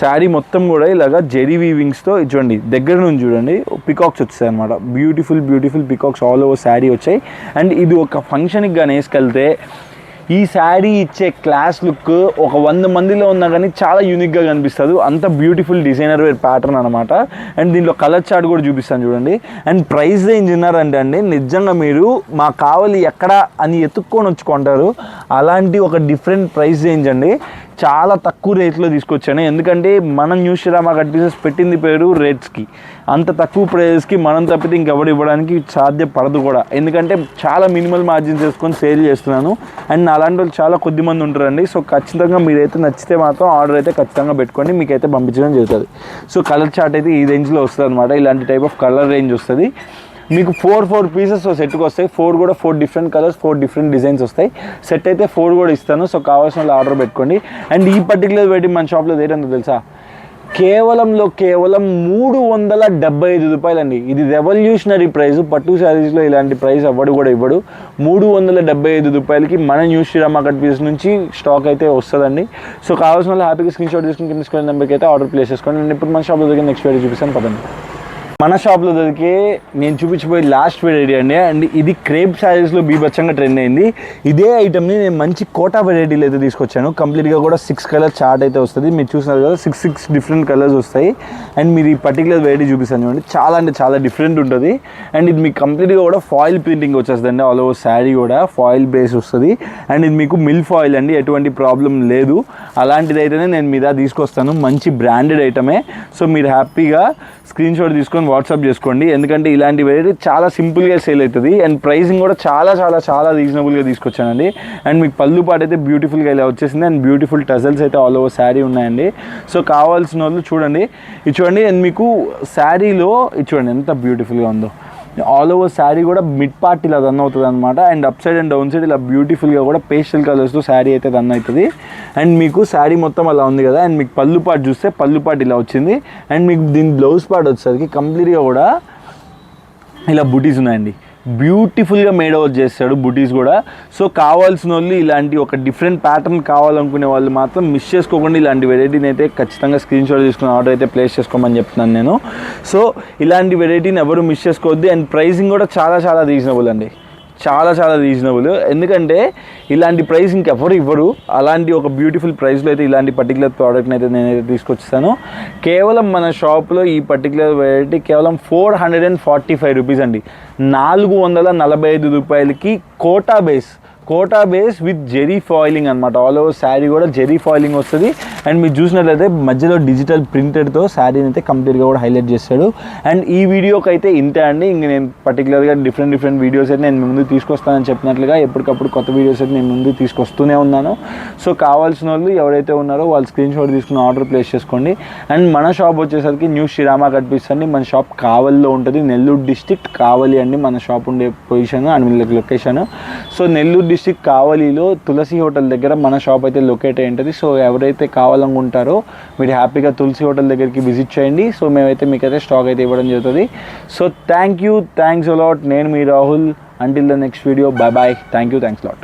శారీ మొత్తం కూడా ఇలాగా జెరీ వీవింగ్స్తో చూడండి, దగ్గర నుంచి చూడండి పికాక్స్ వచ్చాయి అనమాట. Beautiful peacocks all over sari వచ్చాయి. అండ్ ఇది ఒక ఫంక్షన్కి కానీ వేసుకెళ్తే ఈ శారీ ఇచ్చే క్లాస్ లుక్ ఒక 100 మందిలో ఉన్నా కానీ చాలా యూనిక్గా కనిపిస్తుంది. అంత బ్యూటిఫుల్ డిజైనర్ వేర్ ప్యాటర్న్ అనమాట. అండ్ దీంట్లో కలర్ చార్ట్ కూడా చూపిస్తాను చూడండి. అండ్ ప్రైస్ రేంజ్ విన్నారంటే అండి నిజంగా మీరు మా కావాలి ఎక్కడ అని ఎత్తుక్కొని వచ్చుకుంటారు. అలాంటి ఒక డిఫరెంట్ ప్రైస్ రేంజ్ అండి. చాలా తక్కువ రేట్లో తీసుకొచ్చాను. ఎందుకంటే మనం న్యూ శ్రీరామ కట్ పీసెస్ పెట్టింది పేరు రేట్స్కి. అంత తక్కువ ప్రైస్కి మనం తప్పితే ఇంకెవరు ఇవ్వడానికి సాధ్యపడదు కూడా. ఎందుకంటే చాలా మినిమల్ మార్జిన్స్ వేసుకొని సేల్ చేస్తున్నాను. అండ్ అలాంటి వాళ్ళు చాలా కొద్ది మంది ఉంటారండి. సో ఖచ్చితంగా మీరైతే నచ్చితే మాత్రం ఆర్డర్ అయితే ఖచ్చితంగా పెట్టుకోండి, మీకైతే పంపించడం జరుగుతుంది. సో కలర్ చార్ట్ అయితే ఈ రేంజ్లో వస్తుంది అనమాట. ఇలాంటి టైప్ ఆఫ్ కలర్ రేంజ్ వస్తుంది మీకు. 4 పీసెస్ సెట్కి వస్తాయి. 4 డిఫరెంట్ కలర్స్, 4 డిఫరెంట్ డిజైన్స్ వస్తాయి. సెట్ అయితే 4 కూడా ఇస్తాను. సో కావాల్సిన వాళ్ళు ఆర్డర్ పెట్టుకోండి. అండ్ ఈ పర్టికులర్ వెరైటీ మన షాప్లో ఏంటంటే తెలుసా, కేవలం 375 రూపాయలండి. ఇది రెవల్యూషనరీ ప్రైస్. పట్టు శారీస్లో ఇలాంటి ప్రైస్ ఎవడు కూడా ఇవ్వడు. 375 రూపాయలకి మన న్యూ శ్రీరామ కట్ పీస్ నుంచి స్టాక్ అయితే వస్తుందండి. సో కావాల్సిన వాళ్ళు హ్యాపీగా స్క్రీన్ షాట్ తీసుకుని కింద నెంబర్కి అయితే ఆర్డర్ ప్లేస్ చేసుకోండి. నేను ఇప్పుడు మన షాప్లో దగ్గర నెక్స్ట్ వెరైటీ చూపిస్తాను పదండి. మన షాప్లో దొరికే నేను చూపించిపోయి లాస్ట్ వెరైటీ అండి. అండ్ ఇది క్రేప్ శారీస్లో బీభత్సంగా ట్రెండ్ అయింది. ఇదే ఐటమ్ని నేను మంచి కోటా వెరైటీలు అయితే తీసుకొచ్చాను. కంప్లీట్గా కూడా 6 కలర్ చార్ట్ అయితే వస్తుంది. మీరు చూసినారు కదా 6 డిఫరెంట్ కలర్స్ వస్తాయి. అండ్ మీరు ఈ పర్టికులర్ వెరైటీ చూపిస్తాను చూడండి, చాలా అంటే చాలా డిఫరెంట్ ఉంటుంది. అండ్ ఇది మీకు కంప్లీట్గా కూడా ఫాయిల్ ప్రింటింగ్ వచ్చేస్తుందండి. ఆల్ ఓవర్ శారీ కూడా ఫాయిల్ బేస్ వస్తుంది. అండ్ ఇది మీకు మిల్ ఫాయిల్ అండి, ఎటువంటి ప్రాబ్లం లేదు. అలాంటిది అయితేనే నేను మీద తీసుకొస్తాను. మంచి బ్రాండెడ్ ఐటమే. సో మీరు హ్యాపీగా స్క్రీన్ షాట్ తీసుకొని వాట్సాప్ చేసుకోండి. ఎందుకంటే ఇలాంటి వెరైటీ చాలా సింపుల్గా సేల్ అవుతుంది. అండ్ ప్రైసింగ్ కూడా చాలా రీజనబుల్గా తీసుకొచ్చానండి. అండ్ మీకు పళ్ళు పాటు అయితే బ్యూటిఫుల్గా ఇలా వచ్చేసింది. అండ్ బ్యూటిఫుల్ టజల్స్ అయితే ఆల్ ఓవర్ శారీ ఉన్నాయండి. సో కావాల్సిన వాళ్ళు చూడండి, ఇది చూడండి. అండ్ మీకు శారీలో ఇది చూడండి ఎంత బ్యూటిఫుల్గా ఉందో. ఆల్ ఓవర్ శారీ కూడా మిడ్ పార్ట్ ఇలా రన్ అవుతుంది అనమాట. And up side and down side ఇలా బ్యూటిఫుల్గా కూడా పేస్టల్ కలర్స్తో శారీ అయితే రన్ అవుతుంది. అండ్ మీకు శారీ మొత్తం అలా ఉంది కదా. అండ్ మీకు పళ్ళు పార్ట్ చూస్తే పళ్ళు పార్ట్ ఇలా వచ్చింది. అండ్ మీకు దీని బ్లౌజ్ పార్ట్ వచ్చేసరికి కంప్లీట్గా కూడా ఇలా బుటీస్ ఉన్నాయండి. బ్యూటిఫుల్గా మేడ్ అవుట్ చేస్తాడు బుటీస్ కూడా. సో కావాల్సిన వాళ్ళు ఇలాంటి ఒక డిఫరెంట్ ప్యాటర్న్ కావాలనుకునే వాళ్ళు మాత్రం మిస్ చేసుకోకుండా ఇలాంటి వెరైటీని అయితే ఖచ్చితంగా స్క్రీన్ షాట్ తీసుకుని ఆర్డర్ అయితే ప్లేస్ చేసుకోమని చెప్తున్నాను నేను. సో ఇలాంటి వెరైటీని ఎవరు మిస్ చేసుకోవద్దు. అండ్ ప్రైసింగ్ కూడా చాలా రీజనబుల్ అండి, చాలా రీజనబుల్. ఎందుకంటే ఇలాంటి ప్రైస్ ఇంకెవరు ఇవ్వరు. అలాంటి ఒక బ్యూటిఫుల్ ప్రైస్లో అయితే ఇలాంటి పర్టికులర్ ప్రోడక్ట్ని అయితే నేనైతే తీసుకొచ్చాను. కేవలం మన షాప్లో ఈ పర్టికులర్ వెరైటీ కేవలం 445 రూపీస్ అండి. 445 రూపాయలకి Kota base with zari foiling అనమాట. ఆల్ ఓవర్ శారీ కూడా జెరీ ఫాయిలింగ్ వస్తుంది. అండ్ మీరు చూసినట్లయితే మధ్యలో డిజిటల్ ప్రింటెడ్తో శారీని అయితే కంప్లీట్గా కూడా హైలైట్ చేస్తాడు. అండ్ ఈ వీడియోకి అయితే ఇంతే అండి. ఇంక నేను పర్టికులర్గా డిఫరెంట్ వీడియోస్ అయితే నేను ముందు తీసుకొస్తానని చెప్పినట్లుగా ఎప్పటికప్పుడు కొత్త వీడియోస్ అయితే నేను ముందు తీసుకొస్తూనే ఉన్నాను. సో కావాల్సిన వాళ్ళు ఎవరైతే ఉన్నారో వాళ్ళు స్క్రీన్ షాట్ తీసుకుని ఆర్డర్ ప్లేస్ చేసుకోండి. అండ్ మన షాప్ వచ్చేసరికి న్యూ శ్రీరామ కట్ పీస్ అండి. మన షాప్ కావలిలో ఉంటుంది. నెల్లూరు డిస్ట్రిక్ట్ కావలి అండి మన షాప్ ఉండే position and location. So Nellore district కావలిలో తులసి హోటల్ దగ్గర మన షాప్ అయితే లొకేట్ అయి ఉంటుంది. సో ఎవరైతే కావాలనుకుంటారో మీరు హ్యాపీగా తులసి హోటల్ దగ్గరికి విజిట్ చేయండి. సో మేమైతే మీకైతే స్టాక్ అయితే ఇవ్వడం జరుగుతుంది. So thanks a lot. నేను మీ Rahul. Until the next video, bye. Thanks lot.